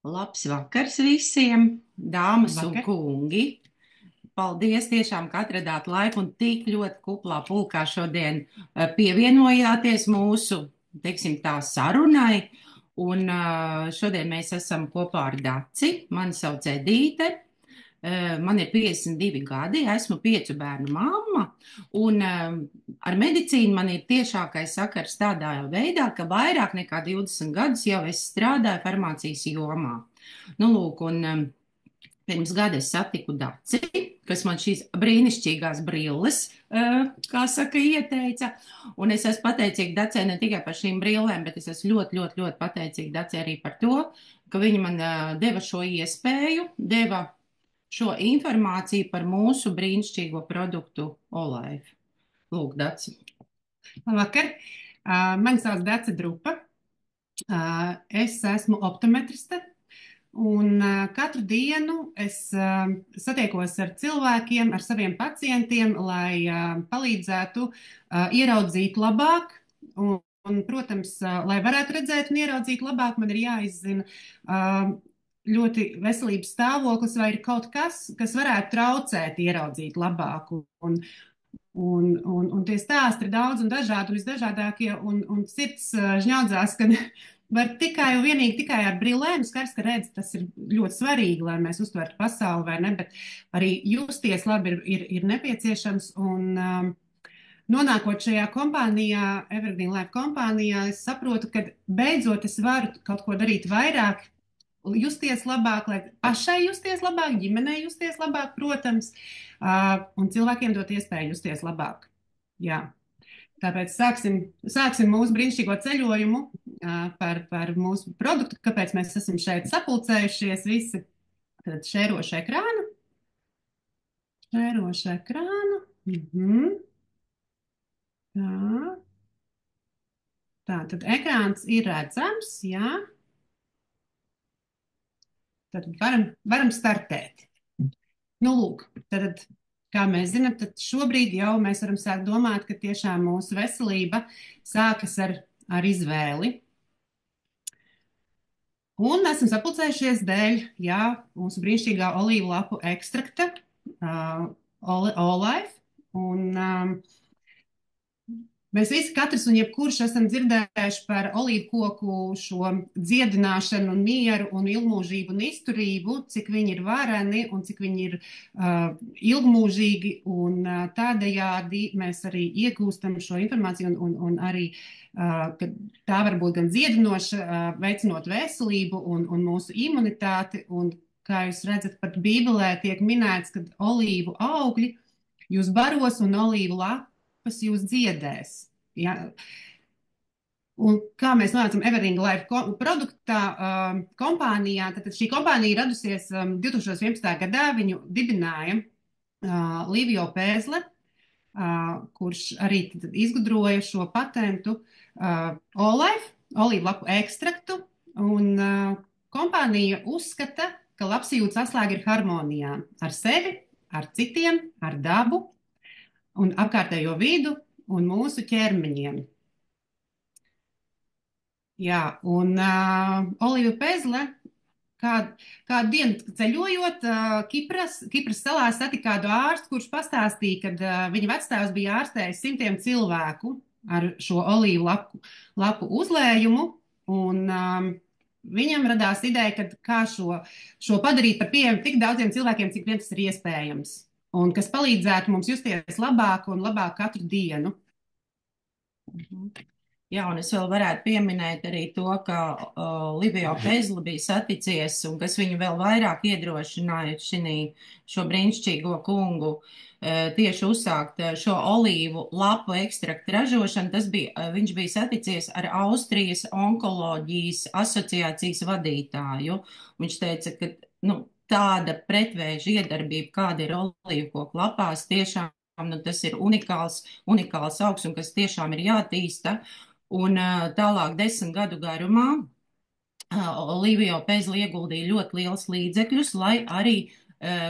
Labs vakars visiem, dāmas un Vakar. kungi. Paldies tiešām, ka atradāt laiku un tik ļoti kuplā pulkā šodien pievienojāties mūsu, teiksim tā, sarunai. Un šodien mēs esam kopā ar Daci. Mani sauc Edīte. Man ir 52 gadi, esmu 5 bērnu mamma, un ar medicīnu man ir tiešākais sakars tādā veidā, ka vairāk nekā 20 gadus jau es strādāju farmācijas jomā. Nu, lūk, un pirms gada es satiku Daci, kas man šīs brīnišķīgās brilles, kā saka, ieteica. Un es esmu pateicīga Dacei ne tikai par šīm brillēm, bet es esmu ļoti, ļoti, ļoti pateicīga Dacei arī par to, ka viņa man deva šo iespēju, deva šo informāciju par mūsu brīnišķīgo produktu Olive. Lūk, Daci. Vakar. Mani sauc Dace Drupa. Es esmu optometriste. Un katru dienu es satiekos ar cilvēkiem, ar saviem pacientiem, lai palīdzētu ieraudzīt labāk. Protams, lai varētu redzēt un ieraudzīt labāk, man ir jāizzina ļoti veselības stāvoklis vai ir kaut kas, kas varētu traucēt ieraudzīt labāk. Un tie stāsti ir daudz un dažādi, un visdažādākie, un sirds žņaudzās, kad var tikai un vienīgi tikai ar brillēm skars, ka redz, tas ir ļoti svarīgi, lai mēs uztvertu pasauli vai ne, bet arī justies labi ir nepieciešams, un nonākot šajā kompānijā, Evergreen Life kompānijā, es saprotu, ka beidzot es varu kaut ko darīt vairāk, justies labāk, lai pašai justies labāk, ģimenei justies labāk, protams, un cilvēkiem dot iespēju justies labāk. Jā. Tāpēc sāksim mūsu brīnišķīgo ceļojumu par mūsu produktu, kāpēc mēs esam šeit sapulcējušies visi. Tad šērošu ekrānu. Šērošu ekrānu. Tā. Tā, tad ekrāns ir redzams, jā. Tad varam startēt. Nu, lūk, tad, kā mēs zinām, tad šobrīd jau mēs varam sākt domāt, ka tiešām mūsu veselība sākas ar izvēli. Un esam sapulcējušies dēļ, jā, mūsu brīnišķīgā olīvu lapu ekstrakta, Olive. Un mēs visi, katrs un jebkurš, esam dzirdējuši par olīvu koku šo dziedināšanu un mieru un ilgmūžību un izturību, cik viņi ir vareni un cik viņi ir ilgmūžīgi, un tādējādi mēs arī iegūstam šo informāciju un arī, ka tā var būt gan dziedinoša, veicinot veselību un mūsu imunitāti, un kā jūs redzat, pat Bībelē tiek minēts, ka olīvu augļi jūs baros un olīvu lapas jūs dziedēs. Ja? Un kā mēs nonācam Evergreen Life produktā kompānijā, tad šī kompānija radusies 2011. gadā, viņu dibināja Livio Pēzle, kurš arī izgudroja šo patentu Olive, olīvu lapu ekstraktu, un kompānija uzskata, ka labsajūtas atslēga ir harmonijā ar sevi, ar citiem, ar dabu un apkārtējo vidu un mūsu ķermeņiem. Jā, un Olīva Pezle kādu dienu ceļojot Kipras salā satika kādu ārstu, kurš pastāstīja, ka viņa vectēvs bija ārstējis simtiem cilvēku ar šo olīvu lapu uzlējumu, un viņam radās ideja, kā šo padarīt par pieejamu tik daudziem cilvēkiem, cik vien tas ir iespējams, un kas palīdzētu mums justies labāk un labāk katru dienu. Jā, un es vēl varētu pieminēt arī to, ka Livio Pezli bija saticies, un kas viņu vēl vairāk iedrošināja šo brīnišķīgo kungu tieši uzsākt šo olīvu lapu ekstraktu ražošanu. Viņš bija saticies ar Austrijas onkoloģijas asociācijas vadītāju. Viņš teica, ka tāda pretvēža iedarbība, kāda ir olīvu koku lapās, tiešām tas ir unikāls augs, un kas tiešām ir jātīsta. Un tālāk 10 gadu garumā Livio Pezli ieguldīja ļoti liels līdzekļus, lai arī,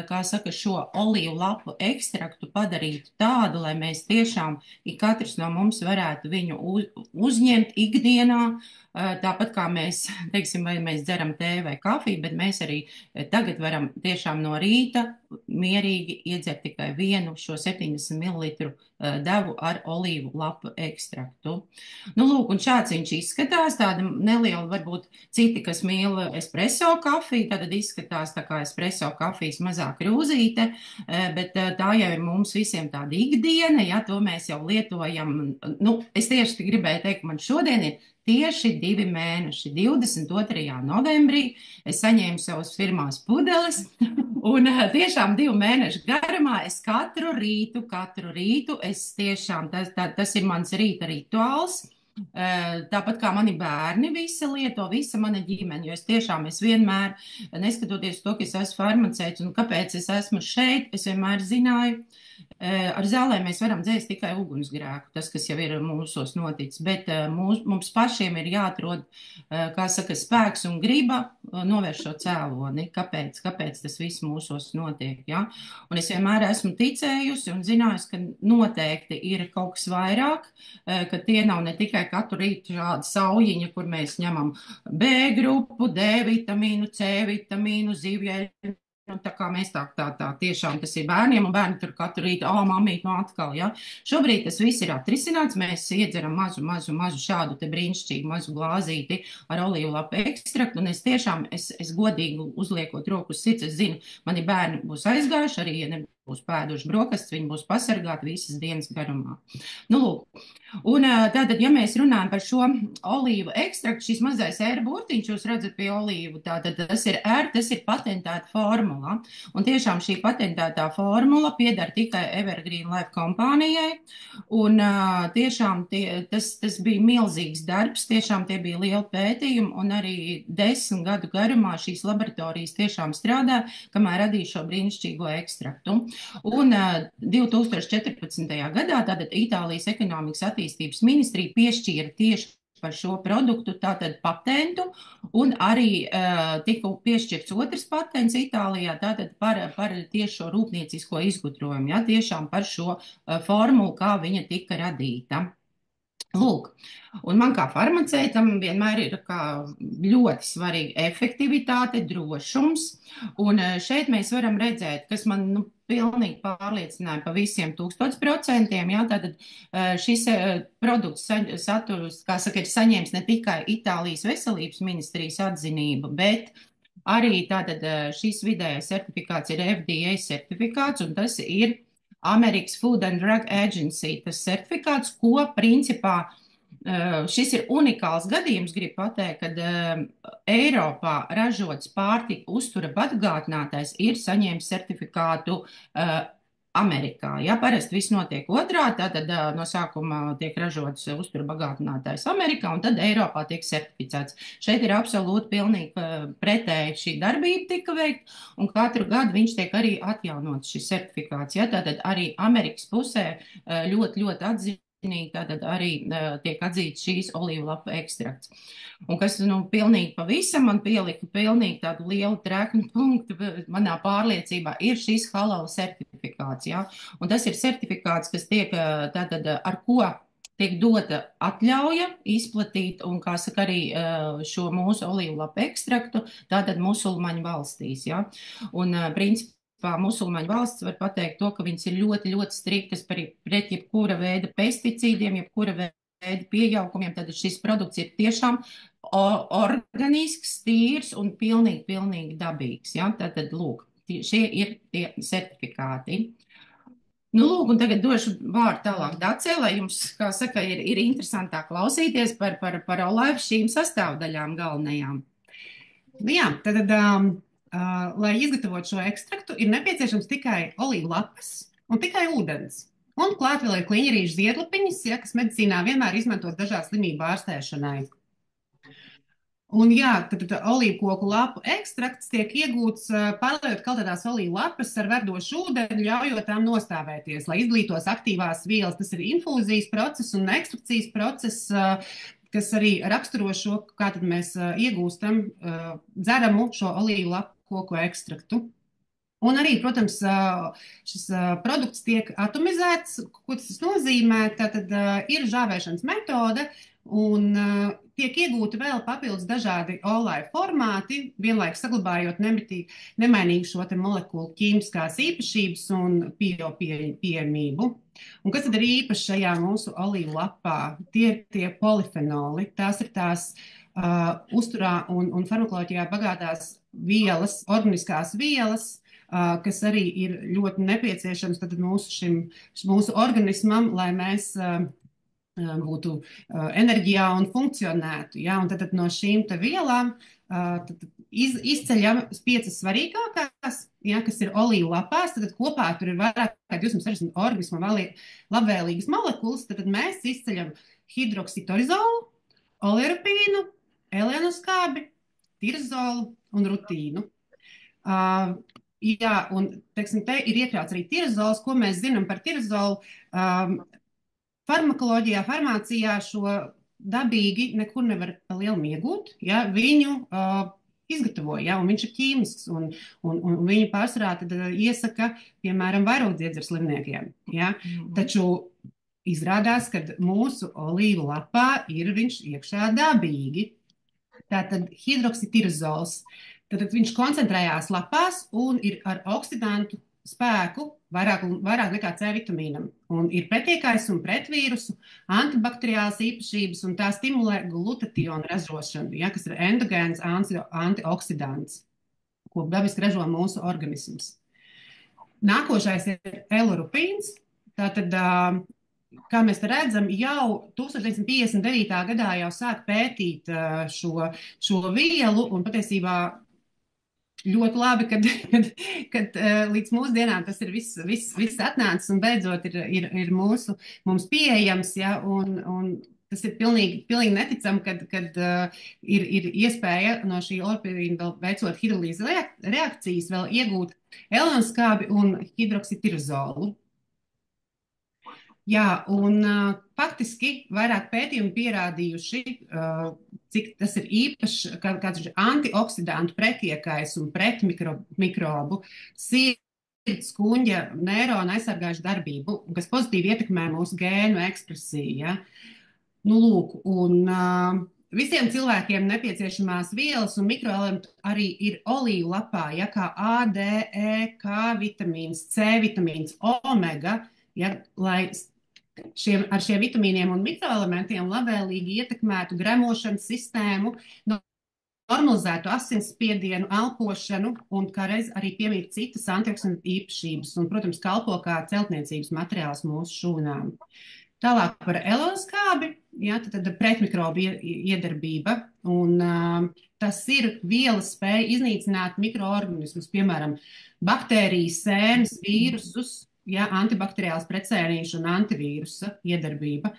kā saka, šo olīvu lapu ekstraktu padarītu tādu, lai mēs tiešām, ik katrs no mums varētu viņu uzņemt ikdienā, Tāpat kā mēs, teiksim, vai mēs dzeram tēju vai kafiju, bet mēs arī tagad varam tiešām no rīta mierīgi iedzert tikai vienu šo 70 ml devu ar olīvu lapu ekstraktu. Nu, lūk, un šāds viņš izskatās, tāda neliela, varbūt citi, kas mīl espresso kafiju, tad izskatās tā kā espresso kafijas mazā krūzīte, bet tā jau ir mums visiem tāda ikdiena, ja to mēs jau lietojam. Nu, es tieši gribēju teikt, man šodien ir tieši 2 mēneši. 22. novembrī es saņēmu savas pirmās pudeles, un tiešām 2 mēnešu garumā es katru rītu, es tiešām, tas ir mans rīta rituāls. Tāpat kā mani bērni visi lieto, visa mana ģimene, jo es vienmēr, neskatoties to, ka es esmu farmaceits un kāpēc es esmu šeit, es vienmēr zināju, ar zālēm mēs varam dzēst tikai ugunsgrēku, tas, kas jau ir mūsos noticis, bet mums pašiem ir jāatrod, kā saka, spēks un griba novērst šo cēloni. Kāpēc tas viss mūsos notiek, ja? Un es vienmēr esmu ticējusi un zinājusi, ka noteikti ir kaut kas vairāk, ka tie nav ne tikai katru rītu šāda saujiņa, kur mēs ņemam B grupu, D vitamīnu, C vitamīnu, zivjeļu. Un tā kā mēs tā tiešām tas ir bērniem, un bērni tur katru rītu, mamīt, no atkal, ja. Šobrīd tas viss ir atrisināts, mēs iedzeram mazu šādu te brīnišķīgu mazu glāzīti ar olīvu lapu ekstraktu, un es godīgi uzliekot roku uz sirds, es zinu, mani bērni būs aizgājuši, arī, ja nebūs pēduši brokastis, viņi būs pasargāti visas dienas garumā. Nu, lūk. Un tātad, ja mēs runājam par šo olīvu ekstraktu, šis mazais R burtiņš, jūs redzat pie olīvu, tātad tas ir R, tas ir patentēta formula. Un tiešām šī patentētā formula pieder tikai Evergreen Life kompānijai. Un tiešām tas bija milzīgs darbs, tiešām tie bija lieli pētījumi, un arī 10 gadu garumā šīs laboratorijas tiešām strādā, kamēr radīja šo brīnišķīgo ekstraktu. Un 2014. gadā tātad Itālijas ekonomikas attīstības ministrija piešķīra tieši par šo produktu tātad patentu, un arī tika piešķirts otrs patents Itālijā tātad par tieši šo rūpniecisko izgudrojumu, ja, tiešām par šo formulu, kā viņa tika radīta. Lūk, un man kā farmaceitam vienmēr ir ļoti svarīga efektivitāte, drošums, un šeit mēs varam redzēt, kas man pilnīgi pārliecināja pa visiem 1000%, jā, tātad šis produkts saturs, kā saka, ir saņēmis ne tikai Itālijas veselības ministrijas atzinību, bet arī tātad šis vidējais certifikāts ir FDA certifikāts, un tas ir Amerikas Food and Drug Agency, tas certifikāts, ko principā šis ir unikāls gadījums, gribu pateikt, kad Eiropā ražots pārtika uztura bagātinātājs ir saņēmis certifikātu Amerikā. Ja parasti viss notiek otrādi, tad no sākuma tiek ražots uztura bagātinātājs Amerikā, un tad Eiropā tiek certificēts. Šeit ir absolūti pilnīgi pretēji šī darbība tika veikta, un katru gadu viņš tiek arī atjaunots šis certifikāts. Ja, tātad arī Amerikas pusē ļoti atzīst. Tātad arī tiek atzīts šīs olīvu lapu ekstrakts. Un kas, pilnīgi pavisam man pielika pilnīgi tādu lielu treknu punktu manā pārliecībā ir šis halal certifikāts, jā. Un tas ir certifikāts, kas tiek tātad ar ko tiek dota atļauja izplatīt un, kā saka, arī šo mūsu olīvu lapu ekstraktu tātad musulmaņu valstīs, jā. Un principā musulmaņu valsts var pateikt to, ka viņas ir ļoti striktas pret jebkura veida pesticīdiem, jebkura veida piejaukumiem, tad šis produkts ir tiešām organisks, tīrs un pilnīgi dabīgs. Ja? Tātad, lūk, šie ir tie certifikāti. Nu, lūk, un tagad došu vārdu tālāk Dacei, lai jums, kā saka, ir interesantāk klausīties par olīvu šīm sastāvdaļām galvenajām. Jā, tad lai izgatavotu šo ekstraktu, ir nepieciešams tikai olīvu lapas un tikai ūdens. Un klāt vēl ir kliņģerīšu ziedlapiņas, ja, kas medicīnā vienmēr izmantos dažādu slimību ārstēšanai. Un jā, tad olīvu koku lapu ekstrakts tiek iegūts pārliejot kaldētās olīvu lapas ar verdošu ūdeni, ļaujot tām nostāvēties, lai izdalītos aktīvās vielas. Tas ir infūzijas process un ekstrakcijas process, kas arī raksturo šo, kā tad mēs iegūstam dzeramu šo olīvu lapu koku ekstraktu. Un arī, protams, šis produkts tiek atomizēts. Ko tas nozīmē? Tātad ir žāvēšanas metode, Un tiek iegūti vēl papildus dažādi olāju formāti, vienlaikus saglabājot nemainīgu šo te molekulu ķīmiskās īpašības un biopieejamību. Un kas tad ir īpaši šajā mūsu olīvu lapā? Tie ir tie polifenoli. Tās ir tās uzturā un farmakoloģijā bagātās vielas, organiskās vielas, kas arī ir ļoti nepieciešams tad mūsu organismam, lai mēs būtu enerģijā un funkcionētu. Ja? Un tad no šīm vielām izceļam 5 svarīgākās, ja, kas ir olīvu lapās. Tad kopā tur ir vairāk kā 260 organismam labvēlīgas molekulas. Tad mēs izceļam hidroksitorizolu, olierupīnu, eleanoskābi, tirzolu un rutīnu. Jā, un teiksim, te ir iekļauts arī tirzols. Ko mēs zinām par tirzolu? Farmakoloģijā, farmācijā šo dabīgi nekur nevar pa lielam iegūt, ja viņu izgatavo, ja, un viņš ir ķīmisks, un viņu pārsvarā tad iesaka, piemēram, vairogdziedzera slimniekiem, ja. Taču izrādās, ka mūsu olīvu lapā ir viņš iekšā dabīgi. Tātad hidroksitirozols, tad viņš koncentrējās lapās un ir ar oksidantu spēku vairāk nekā C vitamīnam. Un ir pretiekais un pretvīrusu, antibakteriāls īpašības, un tā stimulē glutationu ražošanu, ja, kas ir endogēns antioksidants, ko dabiski ražo mūsu organisms. Nākošais ir elorupīns. Tātad, kā mēs te redzam, jau 1959. gadā jau sāk pētīt šo vielu, un patiesībā ļoti labi, kad līdz mūsdienām tas ir viss atnācis un beidzot ir mums pieejams, ja, un tas ir pilnīgi neticam, kad ir iespēja no šī olipīna vēl veicot hidrolīzes reakcijas vēl iegūt eleanoskābi un hidroksitirozolu. Jā, un faktiski vairāk pētījumi pierādījuši, cik tas ir īpašs, kāds ir antioksidantu pretiekais un pretmikrobu sirds, kuņģa, neironu aizsargājušu darbību, kas pozitīvi ietekmē mūsu gēnu ekspresiju. Ja? Nu, lūk, un visiem cilvēkiem nepieciešamās vielas un mikroelementi arī ir olīvu lapā, ja, kā A, D, E, K vitamīns, C vitamīns, omega, ja, lai ar šiem vitamīniem un mikroelementiem labvēlīgi ietekmētu gremošanas sistēmu, normalizētu asinsspiedienu, elpošanu un kā reiz arī piemīt citas antioksidantu īpašības un, protams, kalpo kā celtniecības materiāls mūsu šūnām. Tālāk par eleanoskābi, ja, tad pretmikrobu iedarbība, un tas ir vielas spēja iznīcināt mikroorganismus, piemēram, baktērijas, sēnes, vīrusus, ja, antibakteriāls precēnīšu un antivīrusa iedarbība,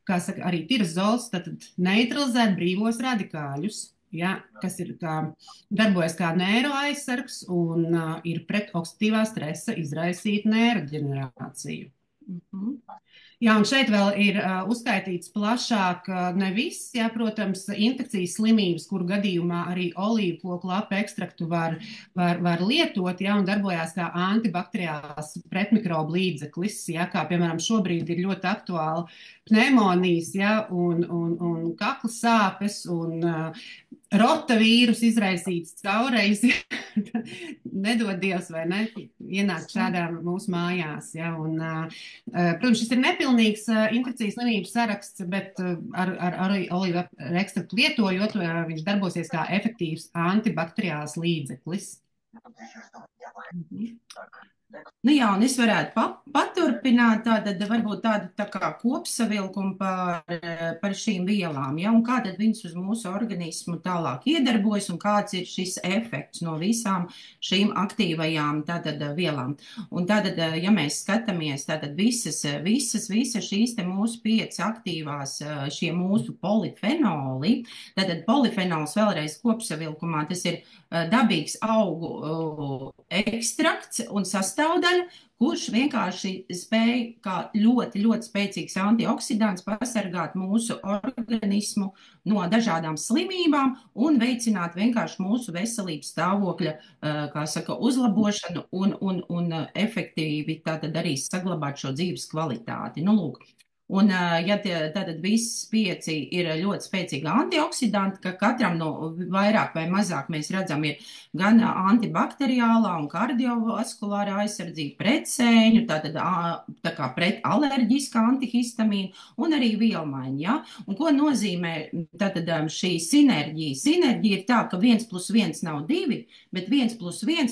kā saka, arī tirozols, tad neutralizēt brīvos radikāļus, ja, kas ir darbojas kā neiroaizsargs un ir pret oksidatīvā stresa izraisīt neiroģenerāciju. Jā, un šeit vēl ir uzskaitīts plašāk ne viss, jā, protams, infekcijas slimības, kuru gadījumā arī olīvu koku lapu ekstraktu var lietot, jā, un darbojās kā antibakteriāls pretmikrobu līdzeklis, jā, kā piemēram šobrīd ir ļoti aktuāli pneimonijas, jā, un kakla sāpes, un rotavīrus izraisīts caureiz, nedod Dievs vai ne, ienākt šādām mūsu mājās, jā, un, protams, šis ir nepilnīgs infekcijas slimības saraksts, bet ar olīvu ekstraktu lietojot, viņš darbosies kā efektīvs antibakteriāls līdzeklis. Nu jā, un es varētu paturpināt tātad varbūt tādu tā kā kopsavilkumu par šīm vielām, ja, un kā tad viņas uz mūsu organismu tālāk iedarbojas un kāds ir šis efekts no visām šīm aktīvajām tātad vielām. Un tātad, ja mēs skatāmies, tātad visas šīs te mūsu 5 aktīvās šie mūsu polifenoli, tātad polifenols vēlreiz kopsavilkumā, tas ir dabīgs augu ekstrakts un sastāvdaļa, kurš vienkārši spēj kā ļoti, ļoti spēcīgs antioksidants pasargāt mūsu organismu no dažādām slimībām un veicināt vienkārši mūsu veselības stāvokļa, kā saka, uzlabošanu un efektīvi tātad arī saglabāt šo dzīves kvalitāti. Nu, lūk. Un, ja tātad viss 5 ir ļoti spēcīgi antioksidanti, ka katram no vairāk vai mazāk mēs redzam, ir gan antibakteriālā un kardiovaskulārā aizsardzība pret sēņu, tātad tā kā pret alerģiskā antihistamīna un arī vielmaiņa. Ja? Un ko nozīmē tātad šī sinerģija? Sinerģija ir tā, ka 1+1 nav 2, bet 1+1,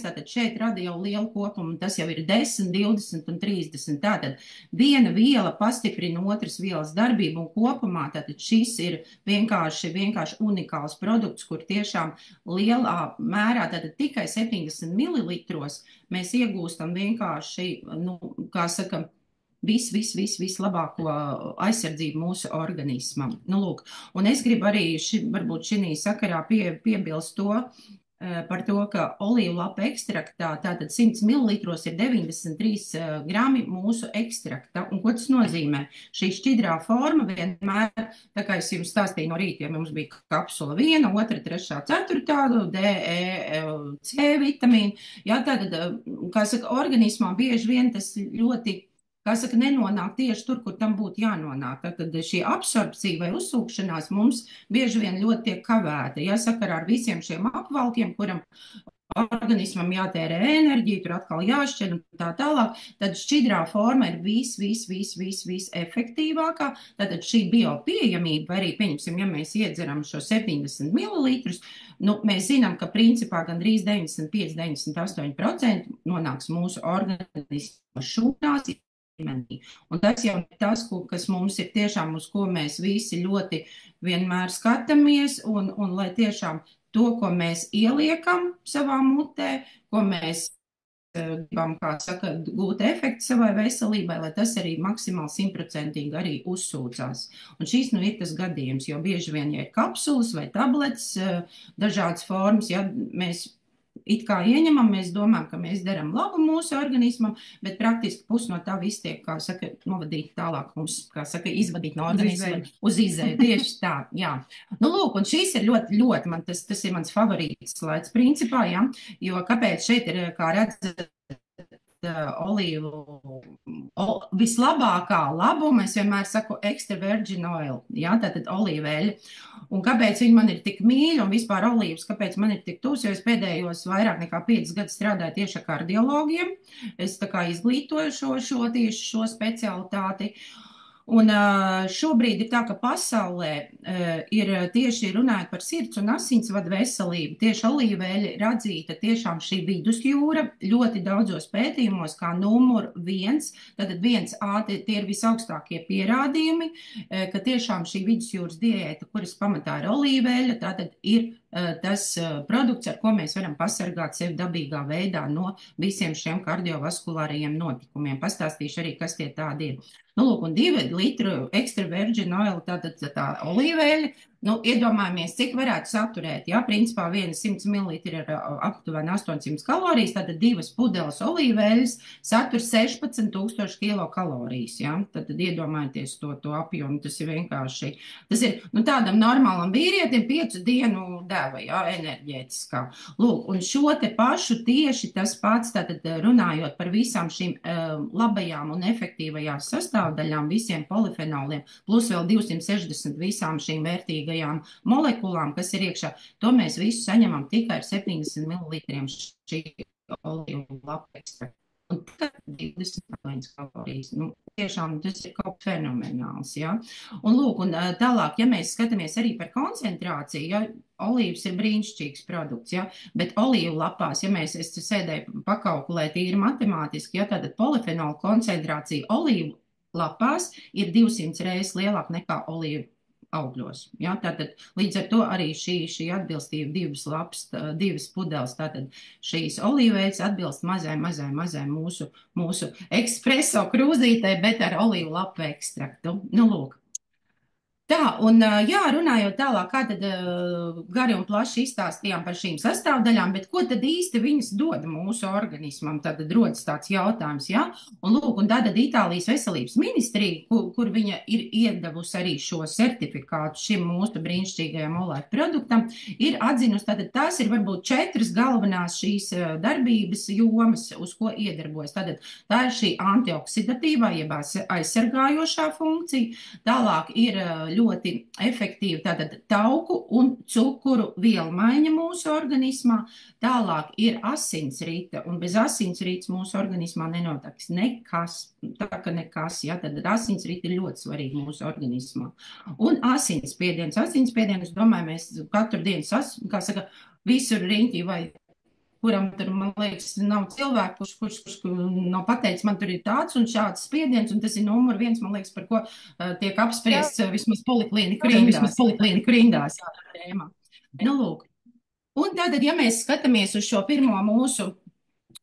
tātad šeit rada jau lielu kopumu, un tas jau ir 10, 20 un 30. Tātad viena viela pastiprina otras vielas darbību, un kopumā tātad šis ir vienkārši unikāls produkts, kur tiešām lielā mērā, tātad tikai 70 mililitros mēs iegūstam vienkārši, nu, kā saka, vislabāko aizsardzību mūsu organismam. Nu, lūk, un es gribu arī varbūt šī sakarā piebilst to, par to, ka olīvu lapu ekstraktā, tātad 100 mililitros ir 93 grami mūsu ekstrakta. Un ko tas nozīmē? Šī šķidrā forma vienmēr, tā kā es jums stāstīju no rīta, ja mums bija kapsula 1, 2, 3, 4, D, E, C vitamīnu, jā, tātad, kā saka, organismā bieži vien tas ļoti, kā saka, nenonāk tieši tur, kur tam būtu jānonāk. Tad šī absorpcija vai uzsūkšanās mums bieži vien ļoti tiek kavēta. Jāsaka, ar visiem šiem apvalkiem, kuram organismam jātērē enerģija, tur atkal jāšķir un tā tālāk, tad šķidrā forma ir efektīvākā. Tātad šī biopieejamība, arī, pieņemsim, ja mēs iedzeram šo 70 mililitrus, nu, mēs zinām, ka principā gandrīz 95–98% nonāks mūsu organisma šūnās. Un tas jau ir tas, kas mums ir tiešām, uz ko mēs visi ļoti vienmēr skatāmies, un lai tiešām to, ko mēs ieliekam savā mutē, ko mēs gribam, kā saka, gūt efektu savai veselībai, lai tas arī maksimāli 100% arī uzsūcās. Un šīs nu ir tas gadījums, jo bieži vien, ja ir kapsulas vai tabletes, dažādas formas, ja mēs it kā ieņemam, mēs domājam, ka mēs darām labu mūsu organismam, bet praktiski pusi no tā viss tiek, kā saka, novadīt tālāk mums, kā saka, izvadīt no organisma uz izēju. Tieši tā, jā. Nu, lūk, un šīs ir ļoti, tas ir mans favorīts slaids principā, jā, jo kāpēc šeit ir, kā redzat, olīvu vislabākā labuma, es vienmēr saku extra virgin oil, jā, tātad olīveļa. Un kāpēc viņi man ir tik mīļi un vispār olīvas, kāpēc man ir tik tūs, jo es pēdējos vairāk nekā 5 gadus strādāju tieši ar kardiologiem. Es tā kā izglītoju tieši šo specialitāti. Un šobrīd ir tā, ka pasaulē ir tieši runājot par sirds un asinsvadu veselību, tieši olīveļa ir atzīta tiešām šī vidusjūra ļoti daudzos pētījumos kā numur 1, tātad 1A, tie ir visaugstākie pierādījumi, ka tiešām šī vidusjūras diēta, kuras pamatā ir olīveļa, tātad ir tas produkts, ar ko mēs varam pasargāt sevi dabīgā veidā no visiem šiem kardiovaskulārajiem notikumiem. Pastāstīšu arī, kas tie tādi ir. Nu, lūk, un 2 litru extra virgin oil, tātad tā olīveļa, nu, iedomājamies, cik varētu saturēt, jā, principā 100 ml ir aptuveni 800 kalorijas, tātad 2 pudeles olīveļas satur 16,000 kilokalorijas, jā, tad iedomājieties to apjomu, tas ir vienkārši, tas ir, nu, tādam normālam vīrietim 5 dienu deva, jā, enerģētiskā. Lūk, un šo te pašu tieši tas pats, tātad runājot par visām šīm labajām un efektīvajām sastāvdaļām, visiem polifenoliem, plus vēl 260 visām šīm vērtīgajām molekulām, kas ir iekšā, to mēs visu saņemam tikai ar 70 ml šī olīvu lapu ekstrakta. Un tikai 28 kalorijas. Nu, tiešām tas ir kaut fenomenāls, jā. Un lūk, un tālāk, ja mēs skatāmies arī par koncentrāciju, ja, olīvas ir brīnišķīgs produkts, ja, bet olīvu lapās, ja es sēdēju pakalkulēt īri matemātiski, ja, tad polifenolu koncentrācija olīvu lapās ir 200 reizes lielāka nekā olīvu augļos. Ja? Tātad līdz ar to arī šī atbilstība 2 lapas, 2 pudeles, tātad šīs olīveļas atbilst mazai mūsu ekspreso krūzītē, bet ar olīvu lapu ekstraktu. Nu, lūk. Tā, un jā, runājot tālāk, kā tad gari un plaši izstāstījām par šīm sastāvdaļām, bet ko tad īsti viņas dod mūsu organismam? Tad rodas tāds jautājums, jā? Un lūk, un tātad Itālijas veselības ministrija, kur viņa ir iedavusi arī šo certifikātu šim mūsu brīnišķīgajam olēku produktam, ir atzinusi, tātad tās ir varbūt 4 galvenās šīs darbības jomas, uz ko iedarbojas. Tātad tā ir šī antioksidatīvā, jeb aizsargājošā funkcija. Tālāk ir ļoti efektīva tātad tauku un cukuru vielu maiņa mūsu organismā. Tālāk ir asinsrite, un bez asinsrites mūsu organismā nenotiks nekas. Tā ka nekas, ja, tad asinsrite ir ļoti svarīga mūsu organismā. Un asinsspiediens. Asinsspiediens, es domāju, mēs katru dienu, kā saka, visur riņķī vai kuram tur, man liekas, nav cilvēku, kurš nav pateicis, man tur ir tāds un šāds spiediens, un tas ir numur 1, man liekas, par ko tiek apspriests vismaz poliklīnika rindās. Jā, tā tēmā. Nu, lūk. Un tātad, ja mēs skatāmies uz šo pirmo mūsu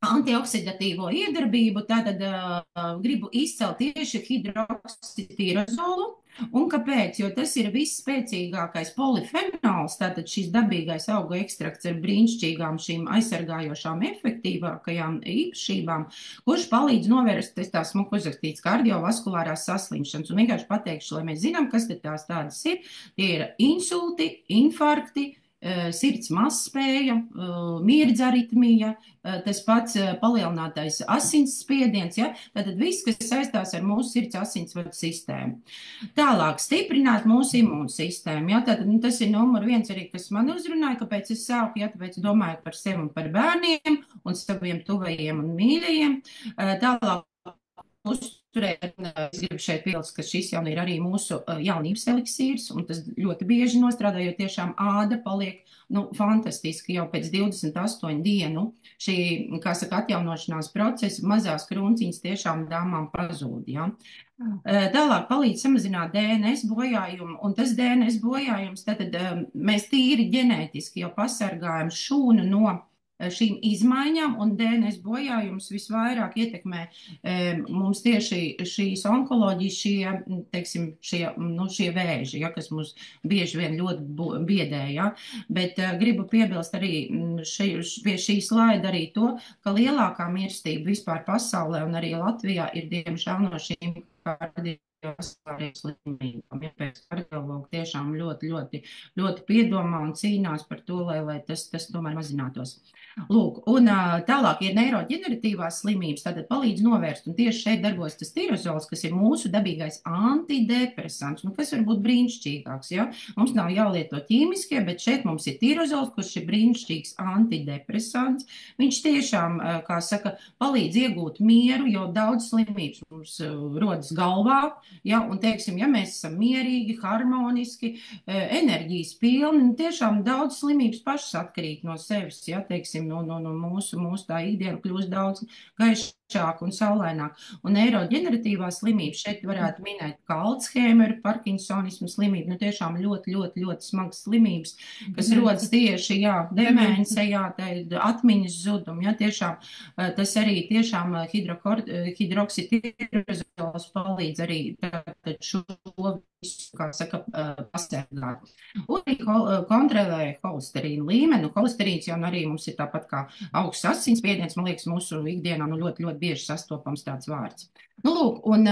antioksidatīvo iedarbību, tad gribu izcelt tieši hidroksitīrozolu. Un kāpēc? Jo tas ir visspēcīgākais polifenols, tātad šis dabīgais augu ekstrakts ar brīnišķīgām šīm aizsargājošām efektīvākajām īpašībām, kurš palīdz novērst tā smuku uzrakstīts kardiovaskulārās saslimšanas. Un vienkārši pateikšu, lai mēs zinām, kas tad tās tādas ir. Tie ir insulti, infarkti, sirds mazspēja, mirdzaritmija, tas pats palielinātais asinsspiediens, ja? Tātad viss, kas saistās ar mūsu sirds asinsvadu sistēmu. Tālāk, stiprināt mūsu imūnsistēmu, ja? Tātad tas ir numur 1 arī, kas man uzrunāja, kāpēc es sāku, ja? Tāpēc domāju par sevi un par bērniem un saviem tuvajiem un mīļajiem. Tālāk, uzturēt, es gribu šeit piebilst, ka šis jau ir arī mūsu jaunības eliksīrs, un tas ļoti bieži nostrādājot tiešām āda paliek, fantastiski jau pēc 28 dienu šī, kā saka, atjaunošanās procesa, mazās krunciņas tiešām dāmām pazūd, ja. Tālāk palīdz samazināt DNS bojājumu, un tas DNS bojājums, tad mēs tīri ģenētiski jau pasargājam šūnu no šīm izmaiņām, un DNS bojājums visvairāk ietekmē mums tieši šīs onkoloģijas, šie vēži, ja, kas mums bieži vien ļoti biedē, ja. Bet gribu piebilst arī pie šī slaida arī to, ka lielākā mirstība vispār pasaulē un arī Latvijā ir diemžēl no šīm slimībām. Ja pēc kardiologa tiešām ļoti piedomā un cīnās par to, lai tas tomēr mazinātos. Lūk, un tālāk ir neiroģeneratīvās slimības, tātad palīdz novērst, un tieši šeit darbojas tas tirozols, kas ir mūsu dabīgais antidepresants, kas var būt brīnišķīgāks, ja? Mums nav jālieto ķīmiskie, bet šeit mums ir tirozols, kurš ir brīnišķīgs antidepresants. Viņš tiešām, kā saka, palīdz iegūt mieru, jo daudz slimības mums rodas galvā, ja? Un, teiksim, ja mēs esam mierīgi, harmoniski, enerģijas pilni, tiešām daudz slimības pašas atkarīt no sevis, ja? Teiksim, no mūsu tā ikdiena kļūst daudz gaišāk un saulaināk. Un neiroģeneratīvā slimība šeit varētu minēt kā Alzheimer, Parkinsonismu slimību, tiešām ļoti smagas slimības, kas rodas tieši, jā, demence, jā, atmiņas zudumi, jā, tiešām tas arī tiešām hidroksitirozols palīdz arī šo visu, kā saka, pasargāt. Un arī kontrolē holesterīnu līmeni. Holesterīns jau arī mums ir tāpat kā augsts asinsspiediens, man liekas, mūsu ikdienā ļoti bieži sastopams tāds vārds. Lūk, un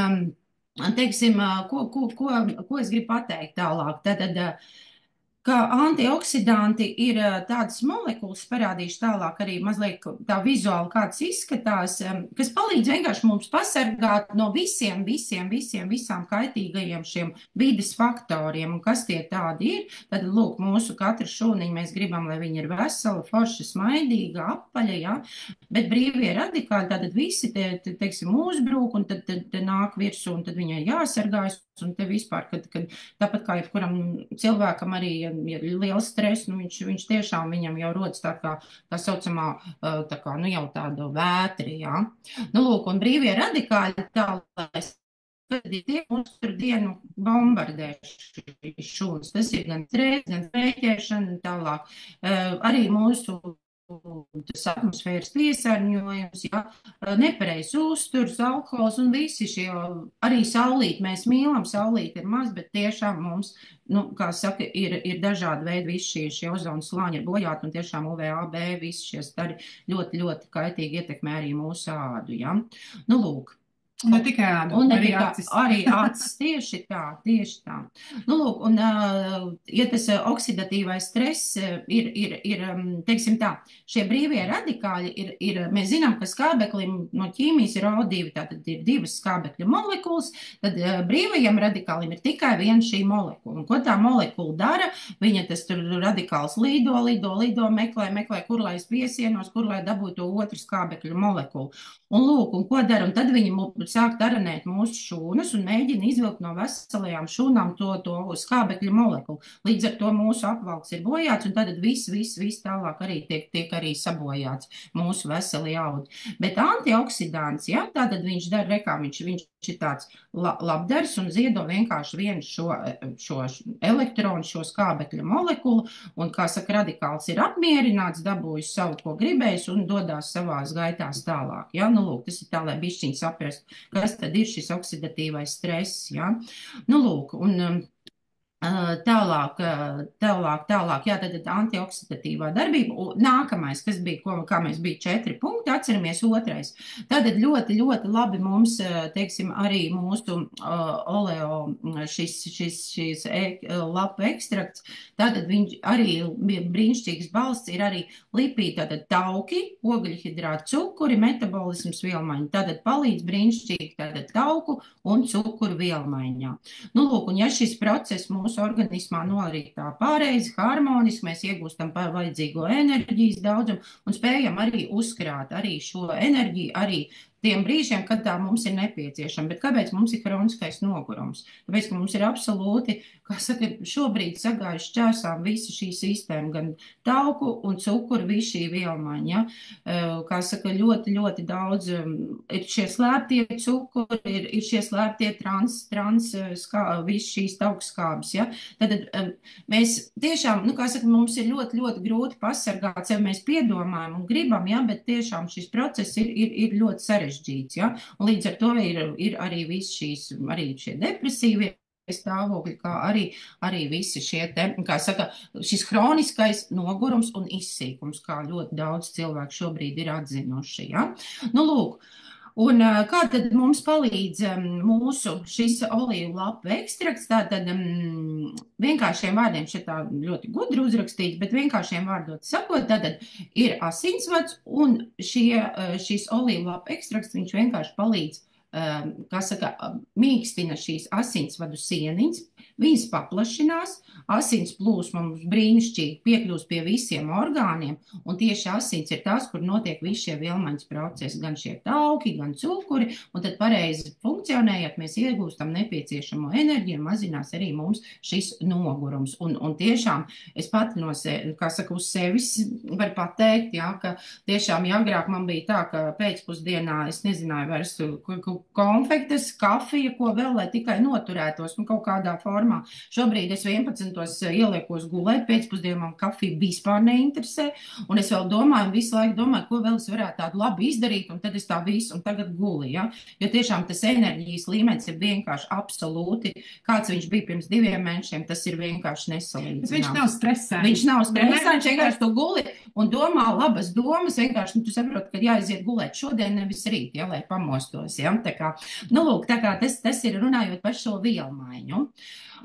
teiksim, ko es gribu pateikt tālāk? Tātad, ka antioksidanti ir tādas molekulas, parādīšu tālāk arī mazliet tā vizuāli, kāds izskatās, kas palīdz vienkārši mums pasargāt no visām kaitīgajiem šiem vides faktoriem, un kas tie tādi ir. Tad, lūk, mūsu katra šūniņa mēs gribam, lai viņa ir vesela, forša, smaidīga, apaļa, ja? Bet brīvie radikāli, tātad visi teiksim, uzbrūk, un tad nāk virsū, un tad viņai jāsargājas, un te vispār, kad tāpat kā jebkuram cilvēkam arī, ja ir liels stress, viņš tiešām viņam jau rodas tā saucamā, jau tāda vētri, jā. Lūk, un brīvie radikāļi tālāk, kad tie mūsu dienu bombardē šūnas. Tas ir gan stress, gan sprēķēšana, tālāk arī mūsu tas atmosfēras piesārņojums, ja, nepareizs uzturs, alkohols un visi šie, arī saulīt, mēs mīlam, saulīt ir maz, bet tiešām mums, nu, kā saka, ir dažādi veidi, visi šie ozona slāņi ir bojāti, un tiešām UVAB, visi šie stari ļoti, ļoti kaitīgi ietekmē arī mūsu ādu, ja. Nu, lūk. Un ne tikai ādu, Un ne arī tikai acis. arī acis, tieši tā, tieši tā. Nu, lūk, un, ja tas oksidatīvais stress teiksim tā, šie brīvie radikāļi mēs zinām, ka skābeklim no ķīmijas ir O2, tātad ir divas skābekļa molekulas, tad brīvajiem radikāliem ir tikai viena šī molekula. Un ko tā molekula dara? Viņa tas tur radikāls lido, meklē, kur lai es piesienos, kur lai dabūtu to otru skābekļu molekulu. Un lūk, un ko dara? Un tad viņi sāk taranēt mūsu šūnas un mēģina izvilkt no veselajām šūnām to skābekļa molekulu. Līdz ar to mūsu apvalks ir bojāts, un tad viss tālāk arī tiek arī sabojāts mūsu veseli audi. Bet antioksidants, ja, tātad viņš dara, viņš ir tāds labdars un ziedo vienkārši vienu šo elektronu, šo skābekļa molekulu, un, kā saka, radikāls ir apmierināts, dabūjis savu, ko gribējis, un dodās savās gaitās tālāk. Ja? Nu, lūk, tas ir tā, lai bišķiņ saprastu, kas tad ir šis oksidatīvais stress. Ja? Nu, lūk, un tālāk, jā, tad antioksidatīvā darbība. Nākamais, kas bija, kā mēs bija 4 punkti, atceramies otrais. Tātad ļoti, ļoti labi mums, teiksim, arī mūsu oleo, šis lapu ekstrakts, tātad viņš arī brīnišķīgs balsts ir arī lipīdi, tātad tauki, ogļhidrāti, cukuri, metabolisms vielmaiņa. Tātad palīdz brīnišķīgi tātad tauku un cukuru vielmaiņā. Nu, lūk, un ja šis process mūsu organismā norit tā pareizi, harmoniski, mēs iegūstam vajadzīgo enerģijas daudzumu un spējam arī uzkrāt arī šo enerģiju, arī tiem brīžiem, kad tā mums ir nepieciešama. Bet kāpēc mums ir kroniskais nogurums? Tāpēc, ka mums ir absolūti, kā saka, šobrīd sagājuši čērsām visa šī sistēma, gan tauku un cukuru, visu šī vielmaiņa. Ja? Kā saka, ļoti, ļoti daudz ir šie slēptie cukuri, ir šie slēptie viss šīs taukskābes. Ja? Tad mēs tiešām, nu, kā saka, mums ir ļoti, ļoti grūti pasargāt sevi, mēs piedomājam un gribam, ja? Bet tiešām šis process ir ļoti sarežģīts. Ja? Un līdz ar to ir arī viss arī šie depresīvie stāvokļi, kā arī visi šie te, kā saka, šis hroniskais nogurums un izsīkums, kā ļoti daudz cilvēku šobrīd ir atzinuši. Ja? Nu, lūk. Un kā tad mums palīdz mūsu šis olīvu lapu ekstrakts? Tātad vienkāršiem vārdiem šeit tā ļoti gudri uzrakstīts, bet vienkāršiem vārdot sakot, tātad ir asinsvads un šis olīvu lapu ekstrakts, viņš vienkārši palīdz, kā saka, mīkstina šīs asinsvadu sieniņas, viņas paplašinās, asins plūsma mums brīnišķīgi piekļūst pie visiem orgāniem, un tieši asins ir tās, kur notiek visi šie vielmaiņas procesi, gan šie tauki, gan cukuri, un tad pareizi funkcionējot, mēs iegūstam nepieciešamo enerģiju, un mazinās arī mums šis nogurums. Un tiešām es pati kā saka, uz sevis varu pateikt, jā, ka tiešām, ja agrāk man bija tā, ka pēcpusdienā es nezināju vairs konfektes, kafija, ko vēl, lai tikai noturētos, kaut kādā formā. Šobrīd es 11. ieliekos gulēt, pēcpusdienā man kafija vispār neinteresē, un es vēl visu laiku domāju, ko vēl es varētu tādu labi izdarīt, un tad es tā visu, un tagad guli, ja? Jo tiešām tas enerģijas līmenis ir vienkārši absolūti, kāds viņš bija pirms 2 mēnešiem, tas ir vienkārši nesalīdzināms. Viņš nav stresēts. Viņš nav stresēts, viņš vienkārši tu guli un domā labas domas, vienkārši, tu saproti, ka jāaiziet gulēt šodien, nevis rīt, ja, lai pamostos, ja? Tā kā, nu, lūk, tā kā tas ir runājot par šo vielmaiņu.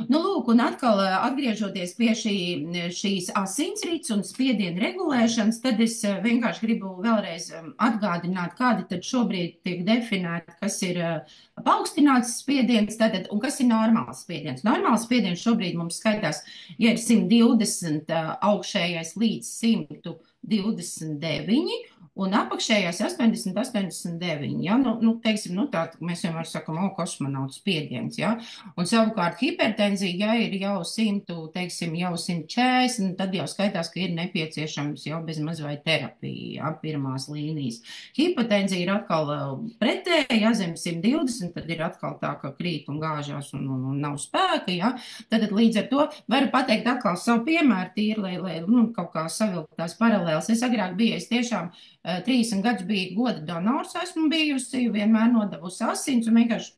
Nu, lūk, un atkal atgriežoties pie šīs asinsrites un spiediena regulēšanas, tad es vienkārši gribu vēlreiz atgādināt, kādi tad šobrīd tiek definēti, kas ir paaugstināts spiediens, tātad, un kas ir normāls spiediens. Normāls spiediens šobrīd mums skaitās, ja ir 120 augšējais līdz 129, un apakšējais 80, 89. Ja? Teiksim, tā mēs vienmēr sakam, o, kosmonauts spiediens, ja? Un savukārt hipertenzija, ja ir jau 100, teiksim, jau 140, tad jau skaitās, ka ir nepieciešams jau bezmaz vai terapija, ja? Pirmās līnijas. Hipotenzija ir atkal pretēji, ja zem 120, tad ir atkal tā, ka krīt un gāžās un nav spēka, ja? Tad līdz ar to varu pateikt atkal savu piemēru tīri, lai kaut kā savilkt tās paralēlas. Es agrāk biju, es tiešām 30 gadus biju goda donors, esmu bijusi, vienmēr nodevusi asins un vienkārši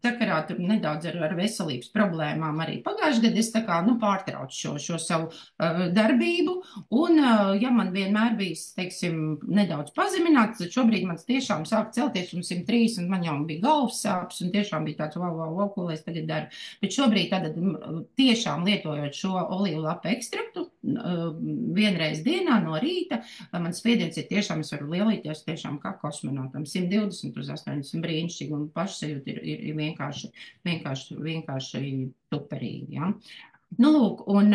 sakarā tur nedaudz ar veselības problēmām arī pagājušajā gadā es tā kā, pārtraucu šo savu darbību, un ja man vienmēr bijis, teiksim, nedaudz pazemināts, tad šobrīd man tiešām sāk celties un 103, un man jau bija galvas sāpes, un tiešām bija tāds, wow, ko es tagad daru. Bet šobrīd tad tiešām lietojot šo olīvu lapu ekstraktu, vienreiz dienā no rīta, mans spiediens ir tiešām, es varu lielīties tiešām kā kosmonautam, 120 uz 80 brīnišķīgi, un pašsajūta ir vienkārši superīgi. Ja? Lūk, un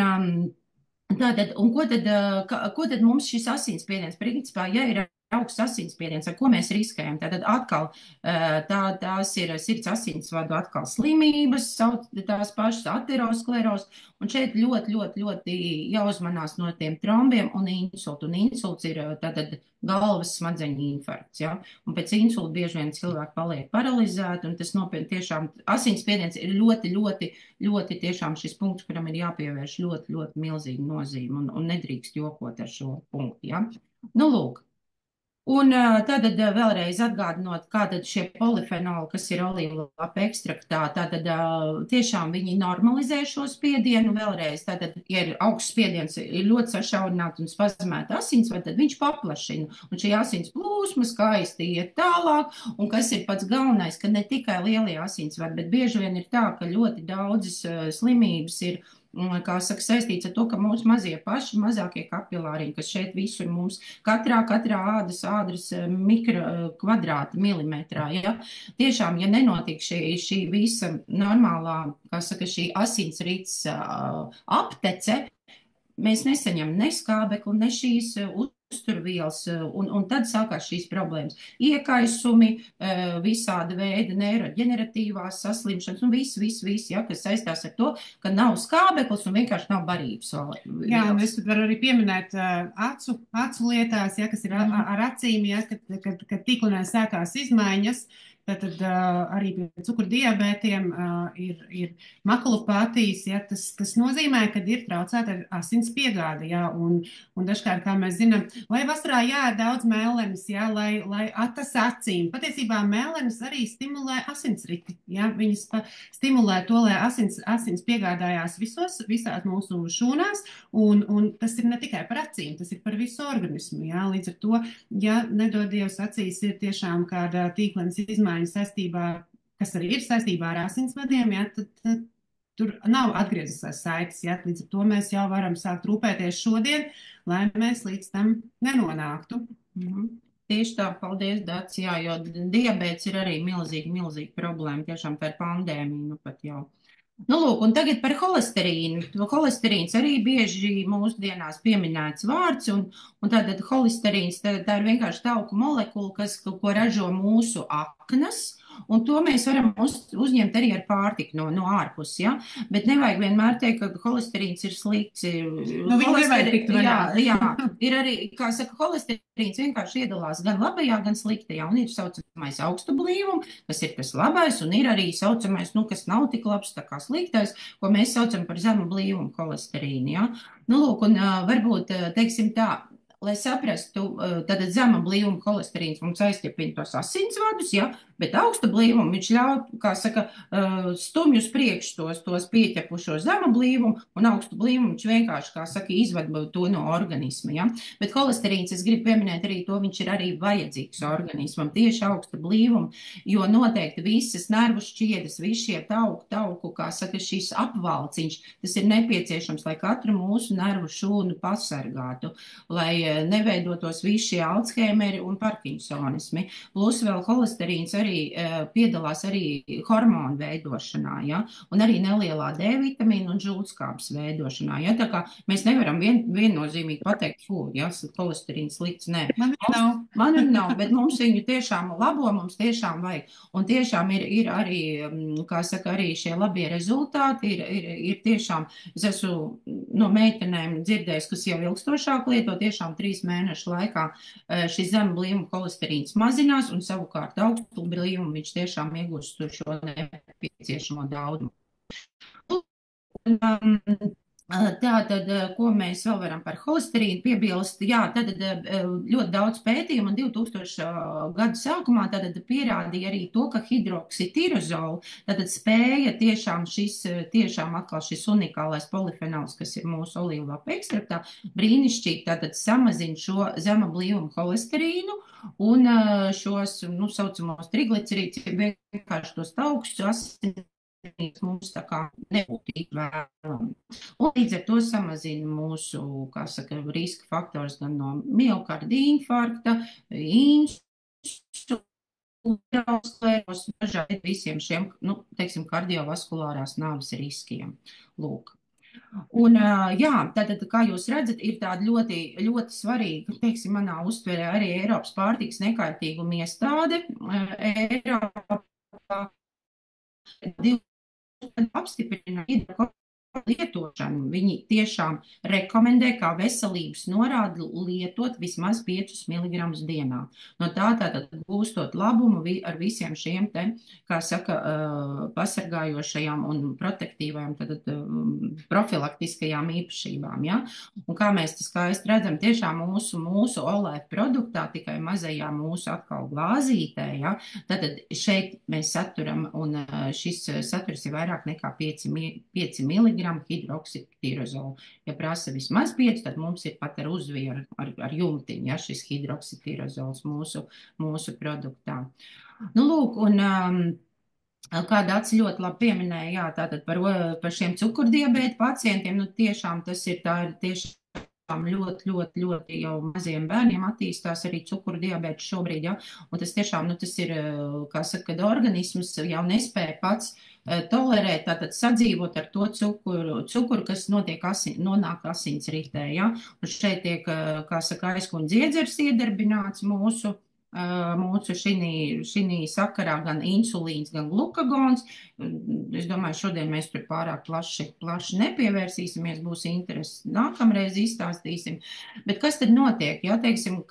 tātad, un ko tad mums šis asinsspiediens, principā, ja ir augsts asinsspiediens, ar ko mēs riskējam? Tātad atkal tās ir sirds asinsvadu atkal slimības, tās pašas ateroskleros, un šeit ļoti jāuzmanās no tiem trombiem un insultu. Un insults ir tātad galvas smadzeņu infarkts, ja? Un pēc insulta bieži vien cilvēki paliek paralizēti, un tas nopietni tiešām asinsspiediens ir ļoti tiešām šis punkts, kuram ir jāpievērš ļoti milzīga nozīme, un nedrīkst jokot ar šo punktu, ja? Lūk. Un tātad vēlreiz atgādinot, kātad šie polifenoli, kas ir olīvu lapu ekstraktā, tātad tiešām viņi normalizē šo spiedienu vēlreiz. Tātad, ja ir augsts spiediens, ir ļoti sašaurināta un spazmēta asinsvada, tad viņš paplašina. Un šī asins plūsma skaisti iet tālāk. Un kas ir pats galvenais, ka ne tikai lielie asinsvadi, bet bieži vien ir tā, ka ļoti daudzas slimības ir, kā saka, saistīts ar to, ka mūsu mazie paši, mazākie kapilāriņi, kas šeit visur mums, katrā ādas mikrokvadrāta milimetrā, ja, tiešām, ja nenotiek šī visa normālā, kā saka, šī asinsrites aptece, mēs nesaņem ne skābekli, ne šīs uzturvielas, un tad sākās šīs problēmas. Iekaisumi, visāda veida neiroģeneratīvās saslimšanas, un viss, ja, kas saistās ar to, ka nav skābeklis un vienkārši nav barības. Jā, un es varu arī pieminēt acu lietās, ja, kas ir ar acīm, ja, kad tīklinē sākās izmaiņas. Tātad arī pie cukurdiabētiem ir makulopātijas, ja, tas nozīmē, ka ir traucēta asins piegāde, ja, un dažkārt, kā mēs zinām, lai vasarā jāēd daudz mēlenes, ja, lai tas acīm. Patiesībā mēlenes arī stimulē asinsriti, ja, viņas stimulē to, lai asins piegādājās visās mūsu šūnās, un tas ir ne tikai par acīm, tas ir par visu organismu, ja, līdz ar to, ja nedod Dievs acīs ir tiešām kāda tīklenes izmaiņa saistībā, kas arī ir saistībā ar asinsvadiem, ja, tad tur nav atgriezusies saites, ja, līdz ar to mēs jau varam sākt rūpēties šodien, lai mēs līdz tam nenonāktu. Tieši tā, paldies, Dats, jā, jo diabēts ir arī milzīga problēma, tiešām tā ir pandēmija, pat jau. Lūk, un tagad par holesterīnu. Holesterīns arī bieži mūsdienās pieminēts vārds, un tātad holesterīns, tā ir vienkārši tauku molekula, ko ražo mūsu aknas, un to mēs varam uzņemt arī ar pārtiku no ārpus, ja? Bet nevajag vienmēr teikt, ka holesterīns ir slikts. Viņu nevajag tikt vaļā. Jā, ir arī, kā saka, holesterīns vienkārši iedalās gan labajā, gan sliktajā, un ir saucamais augstu blīvumu, kas ir tas labais, un ir arī saucamais, kas nav tik labs, tā kā sliktais, ko mēs saucam par zemu blīvumu holesterīnu, ja? Lūk, un varbūt, teiksim tā, lai saprastu, tad zema blīvuma holesterīns mums aizķepina tos asinsvadus, ja, bet augsta blīvuma viņš ļauj, kā saka, stumj uz priekšu tos pieķepušo zema blīvumu, un augstu blīvumu viņš vienkārši, kā saka, izved to no organisma, ja. Bet holesterīns, es gribu pieminēt arī to, viņš ir arī vajadzīgs organismam, tieši augsta blīvuma, jo noteikti visas nervu šķiedes, visi šie tauku, kā saka, šīs apvalciņš, tas ir nepieciešams, lai katru mūsu nervu šūnu pasargātu, lai neveidotos visi šie Alzheimeri un Parkinsonismi. Plus vēl holesterīns arī piedalās arī hormonu veidošanā, ja? Un arī nelielā D vitamīna un žultskābes veidošanā. Ja? Tā kā mēs nevaram viennozīmīgi pateikt, ja holesterīns slikts, nē. Man nav. Man viņa nav, bet mums viņu tiešām labo, mums tiešām vajag. Un tiešām ir arī, kā saka, arī šie labie rezultāti. Ir tiešām, es esmu no meitenēm dzirdējis, kas jau ilgstošāk lieto, tiešām 3 mēnešu laikā šis zem blīvuma holesterīns mazinās un savukārt augstu blīvumu viņš tiešām iegūst šo nepieciešamo daudzumu. Tātad, ko mēs vēl varam par holesterīnu piebilst? Jā, tad ļoti daudz pētījumu un 2000 gadu sākumā tad pierādīja arī to, ka hidroksitirozola tātad spēja tiešām atkal šis unikālais polifenols, kas ir mūsu olīvlapa ekstraktā, brīnišķīgi tātad samazina šo zema blīvuma holesterīnu un šos, saucamos triglicerīdus, vienkārši tos augstus asinis mums tā kā nebūtu tik vēlami. Un līdz ar to samazina mūsu, kā saka, riska faktors gan no miokarda infarkta, insults, dažādi visiem šiem, teiksim, kardiovaskulārās nāves riskiem. Lūk. Un, jā, tātad, kā jūs redzat, ir tāda ļoti, ļoti svarīga, teiksim, manā uztverē arī Eiropas pārtikas nekaitīguma iestāde. Eiropā apstiprina lietošanu. Viņi tiešām rekomendē, kā veselības norādi, lietot vismaz 5 mg dienā. No tā tātad gūstot labumu ar visiem šiem te, kā saka, pasargājošajām un protektīvajām, tātad profilaktiskajām īpašībām, ja? Un kā mēs tas skaisti redzam, tiešām mūsu olēf produktā, tikai mazajā mūsu atkal glāzītē, ja? Tātad šeit mēs saturam, un šis saturs ir vairāk nekā 5 mg hidroksittirozolu. Ja prasa vismaz 5, tad mums ir pat ar uzvieru, ar jumtiņu, ja, šis hidroksittirozols mūsu produktā. Lūk, un kāda aci ļoti labi pieminēja, jā, tātad par šiem cukurdiabēta pacientiem, tiešām tas ir tiešām ļoti jau maziem bērniem attīstās arī cukurdiabēts šobrīd, ja, un tas tiešām, tas ir, kā saka, kad organisms jau nespēja pats tolerēt, tātad sadzīvot ar to cukuru, kas nonāk asinsritē, ja, un šeit tiek, kā saka, aizkuņa dziedzers iedarbināts mūsu šī sakarā gan insulīns, gan glukagons. Es domāju, šodien mēs tur pārāk plaši nepievērsīsimies, būs interesi nākamreiz izstāstīsim. Bet kas tad notiek? Ja, teiksim,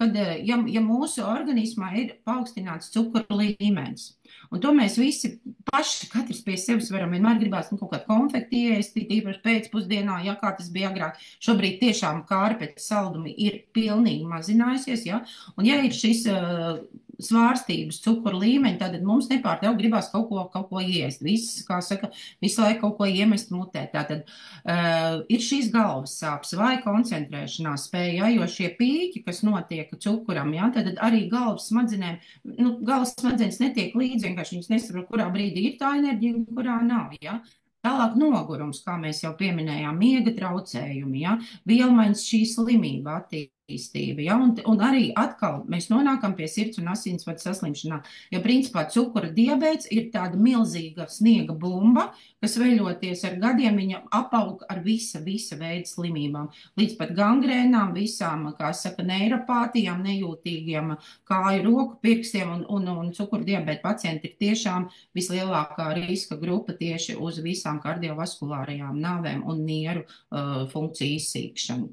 ja mūsu organismā ir paaugstināts cukura līmenis, un to mēs visi paši, katrs pie sevis varam vienmēr gribās kaut kādu konfekti ēst, īpaši pēcpusdienā, ja kā tas bija agrāk. Šobrīd tiešām kāra pēc saldumi ir pilnīgi mazinājusies, ja, un ja ir šis svārstības cukuru līmeņi, tad mums nepārtraukti gribās kaut ko iest. Kā saka, visu laiku kaut ko iemest mutē. Tātad ir šīs galvas sāpes vai koncentrēšanās spēja, ja, jo šie pīķi, kas notiek cukuram, ja, tad arī galvas smadzenēm, galvas smadzenes netiek līdzi, vienkārši viņas nesaprot, kurā brīdī ir tā enerģija un kurā nav, ja. Tālāk nogurums, kā mēs jau pieminējām, miega traucējumi, ja, vielmaiņas šī slimība attīstība, ja, un arī atkal mēs nonākam pie sirds un asinsvadu saslimšanā, jo principā cukura diabēts ir tāda milzīga sniega bumba, kas veļoties ar gadiem, viņa apaug ar visa veida slimībām, līdz pat gangrēnām, visām, kā saka, neiropātijām, nejūtīgiem kāju roku pirkstiem, un cukura diabēta pacienti ir tiešām vislielākā riska grupa tieši uz visām kardiovaskulārajām nāvēm un nieru funkciju izsīkšanu.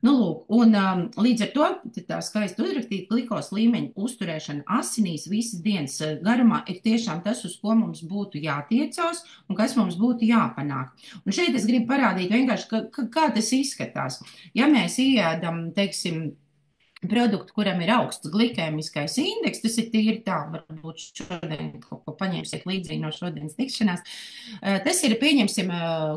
Lūk, un līdz ar to tā skaisti uzrakstīt glikos līmeņu uzturēšana asinīs visas dienas garumā ir tiešām tas, uz ko mums būtu jātiecās un kas mums būtu jāpanāk. Un šeit es gribu parādīt vienkārši, kā tas izskatās. Ja mēs ieēdam, teiksim, produktu, kuram ir augsts glikēmiskais indeks, tas ir tīri tā, varbūt šodien kaut ko paņemsiet līdzīgi no šodienas tikšanās. Tas ir, pieņemsim,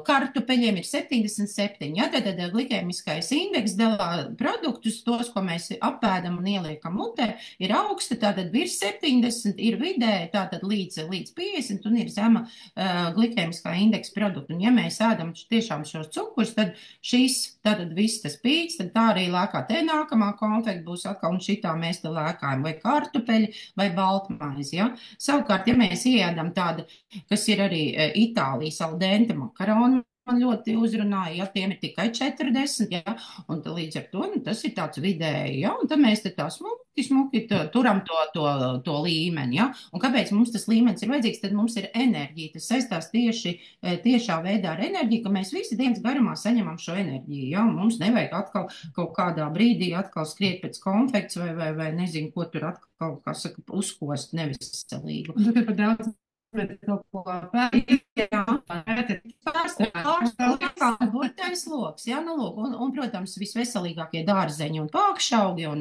kartupeļiem ir 77, ja, tad glikēmiskais indeks dalā produktus, tos, ko mēs apēdam un ieliekam mutē, ir augsta, tātad virs 70, ir vidēji, tātad līdz 50 un ir zema glikēmiskā indeksa produktu. Un ja mēs ēdam tiešām šos cukurus, tad tātad viss tas pīks, tad tā arī lēkā te nākamā konfekta būs atkal, un šitā mēs te lēkājam vai kartupeļi vai baltmaizi, ja. Savukārt, ja mēs ieēdam tādu, kas ir arī Itālijas al dente makaronu, man ļoti uzrunāja, ja tiem ir tikai 40, ja, un līdz ar to, tas ir tāds vidēji, ja, un tad mēs te tās smuki turam to līmeni, ja? Un kāpēc mums tas līmenis ir vajadzīgs? Tad mums ir enerģija. Tas saistās tiešā veidā ar enerģiju, ka mēs visi dienas garumā saņemam šo enerģiju, ja? Un mums nevajag atkal kaut kādā brīdī atkal skriet pēc konfekts vai nezinu, ko tur atkal, kā saka, uzkost neviselīgu. Un tu tur par daudz kaut ko pārstrādāt. Burtais loks, jā, nu lūk, un, protams, visveselīgākie dārzeņi un pākšaugi un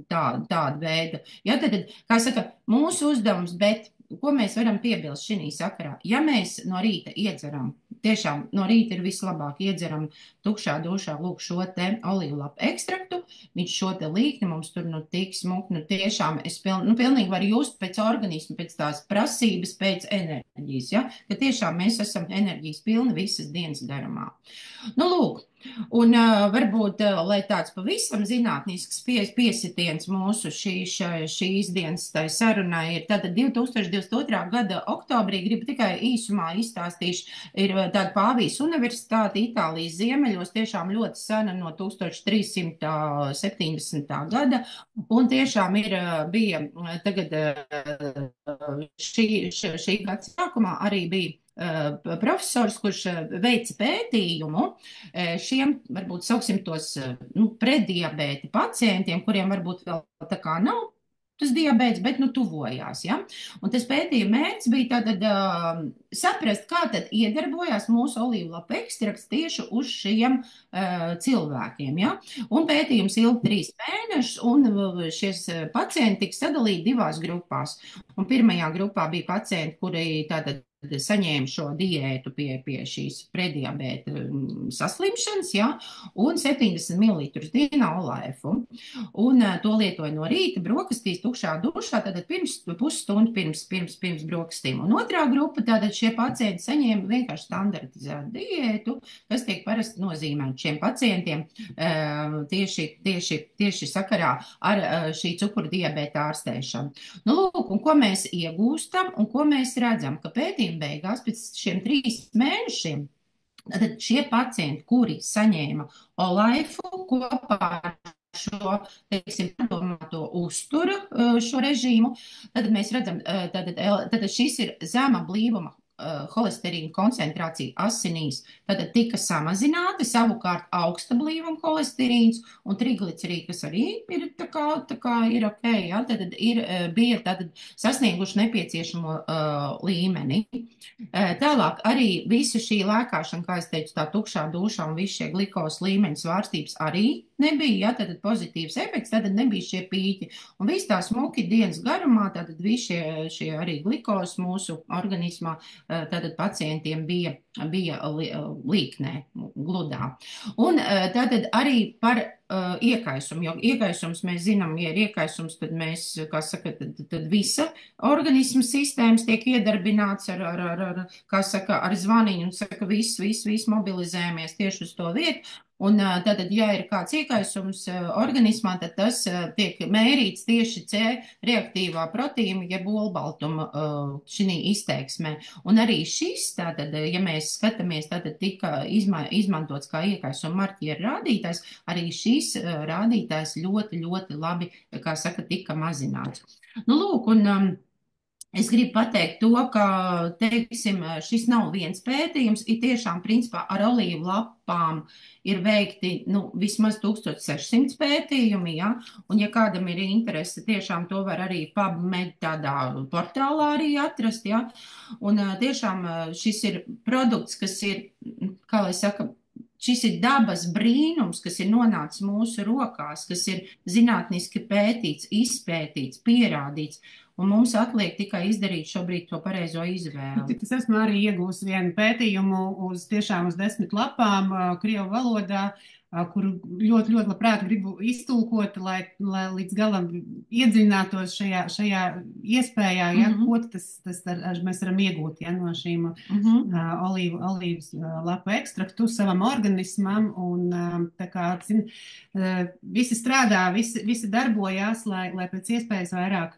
tāda veida. Jā, tad, kā saka, mūsu uzdevums, bet ko mēs varam piebilst šī sakarā? Ja mēs no rīta iedzeram, tiešām no rīta ir vislabāk iedzeram tukšā dušā, lūk, šo te olīvlapu ekstraktu, viņš šo te līkni mums tur nu tik smuk, nu tiešām es pilnīgi varu just pēc organismu, pēc tās prasības, pēc enerģijas, ja, ka tiešām mēs esam enerģijas pilni visas dienas garumā. Nu, lūk, un varbūt, lai tāds pavisam zinātnisks piesitiens mūsu šīs dienas tai sarunai ir, tātad 2022. Gada oktobrī, gribu tikai īsumā izstāstīšu, ir tāda Pāvijas universitāte Itālijas ziemeļos, tiešām ļoti sena no 1370. gada, un tiešām bija tagad šī gada sākumā arī bija profesors, kurš veica pētījumu šiem, varbūt sauksim tos preddiabēta pacientiem, kuriem varbūt vēl tā kā nav tas diabēts, bet tuvojās. Ja? Un tas pētījuma mērķis bija tātad saprast, kā tad iedarbojās mūsu olīvlapu ekstrakts tieši uz šiem cilvēkiem. Ja? Un pētījums ilga 3 mēnešus, un šies pacienti tika sadalīti 2 grupās. Un pirmajā grupā bija pacienti, kuri tātad saņēma šo diētu pie šīs prediabēta saslimšanas, ja, un 70 ml dienā olēfu. Un to lietoja no rīta brokastīs tukšā dušā, tātad pusstundu pirms brokastīm. Un otrā grupa, tātad šie pacienti saņēma vienkārši standartizētu diētu, kas tiek parasti nozīmēta šiem pacientiem tieši sakarā ar šī cukura diabēta ārstēšanu. Nu, lūk, un ko mēs iegūstam un ko mēs redzam, ka pētījumi beigās pēc šiem 3 mēnešiem, tad šie pacienti, kuri saņēma olaifu kopā ar šo, teiksim, padomāto uzturu šo režīmu, tad mēs redzam, tad šis ir zema blīvuma holesterīna koncentrācija asinīs, tad tika samazināta, savukārt augsta blīvuma holesterīns un triglicerīdi, kas arī ir tā kā ir ok, ja, tad bija sasnieguši nepieciešamo līmeni. Tālāk arī visa šī lēkāšana, kā es teicu, tā tukšā dušā un visi šie glikos līmeņu svārstības arī nebija, ja, tad pozitīvs efekts, tad nebija šie pīķi. Un viss tā smuki dienas garumā, tad visi šie arī glikos mūsu organismā, tātad pacientiem bija līknē, gludā. Un tātad arī par iekaisumu, jo iekaisums mēs zinām, ja ir iekaisums, tad mēs, kā saka, tad visa organisma sistēmas tiek iedarbināts kā saka, ar zvaniņu un saka, viss mobilizējamies tieši uz to vietu. Un tātad, ja ir kāds iekaisums organismā, tad tas tiek mērīts tieši C reaktīvā protīna, jeb olbaltuma šī izteiksmē. Un arī šis, tātad, ja mēs skatāmies, tātad tika izmantots kā iekaisuma marķieru rādītājs, arī šis rādītājs ļoti, ļoti labi, kā saka, tika mazināts. Nu, lūk, un es gribu pateikt to, ka, teiksim, šis nav viens pētījums, ir tiešām, principā, ar olīvu lapām ir veikti, vismaz 1600 pētījumi, ja, un ja kādam ir interese, tiešām to var arī PubMed tādā portālā arī atrast, ja, un tiešām šis ir produkts, kas ir, kā lai saka, šis ir dabas brīnums, kas ir nonācis mūsu rokās, kas ir zinātniski pētīts, izpētīts, pierādīts, un mums atliek tikai izdarīt šobrīd to pareizo izvēli. Es esmu arī iegūst vienu pētījumu tiešām uz 10 lapām krievu valodā, kuru ļoti, ļoti labprāt gribu iztulkot, lai līdz galam iedziļinātos šajā iespējā, ja, ko mēs varam iegūt, ja, no šīm olīvas lapu ekstraktu savam organismam, un tā kā, visi strādā, visi darbojās, lai pēc iespējas vairāk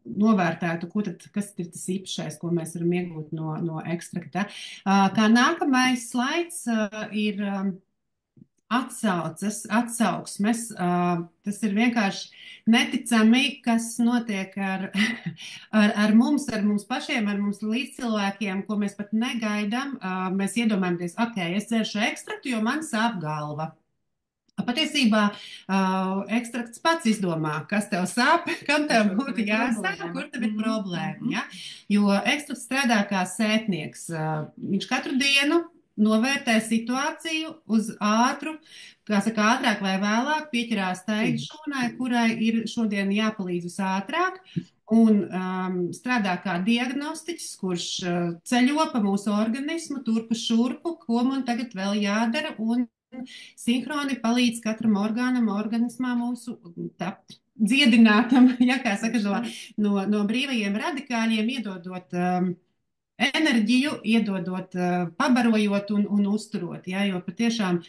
novērtētu, kas ir tas īpašais, ko mēs varam iegūt no ekstrakta. Kā nākamais slaids ir atsauksmes. Tas ir vienkārši neticami, kas notiek ar mums pašiem, ar mums līdzcilvēkiem, ko mēs pat negaidām. Mēs iedomājamies, ok, es dzeršu ekstraktu, jo man sāp galva. Patiesībā ekstrakts pats izdomā, kas tev sāp, kam tev būtu jāsāk, kur tev ir problēma. Ja? Jo ekstrakts strādā kā sētnieks. Viņš katru dienu novērtē situāciju uz ātru, kā saka, ātrāk vai vēlāk pieķerās tai šūnai, kurai ir šodien jāpalīdz visātrāk. Un strādā kā diagnostiķis, kurš ceļo pa mūsu organismu, turpu šurpu, ko man tagad vēl jādara, un sinhroni palīdz katram orgānam, organismā mūsu tapt dziedinātam, ja kā saka, no brīvajiem radikāļiem, iedodot enerģiju, iedodot, pabarojot un uzturot. Ja, jo patiešām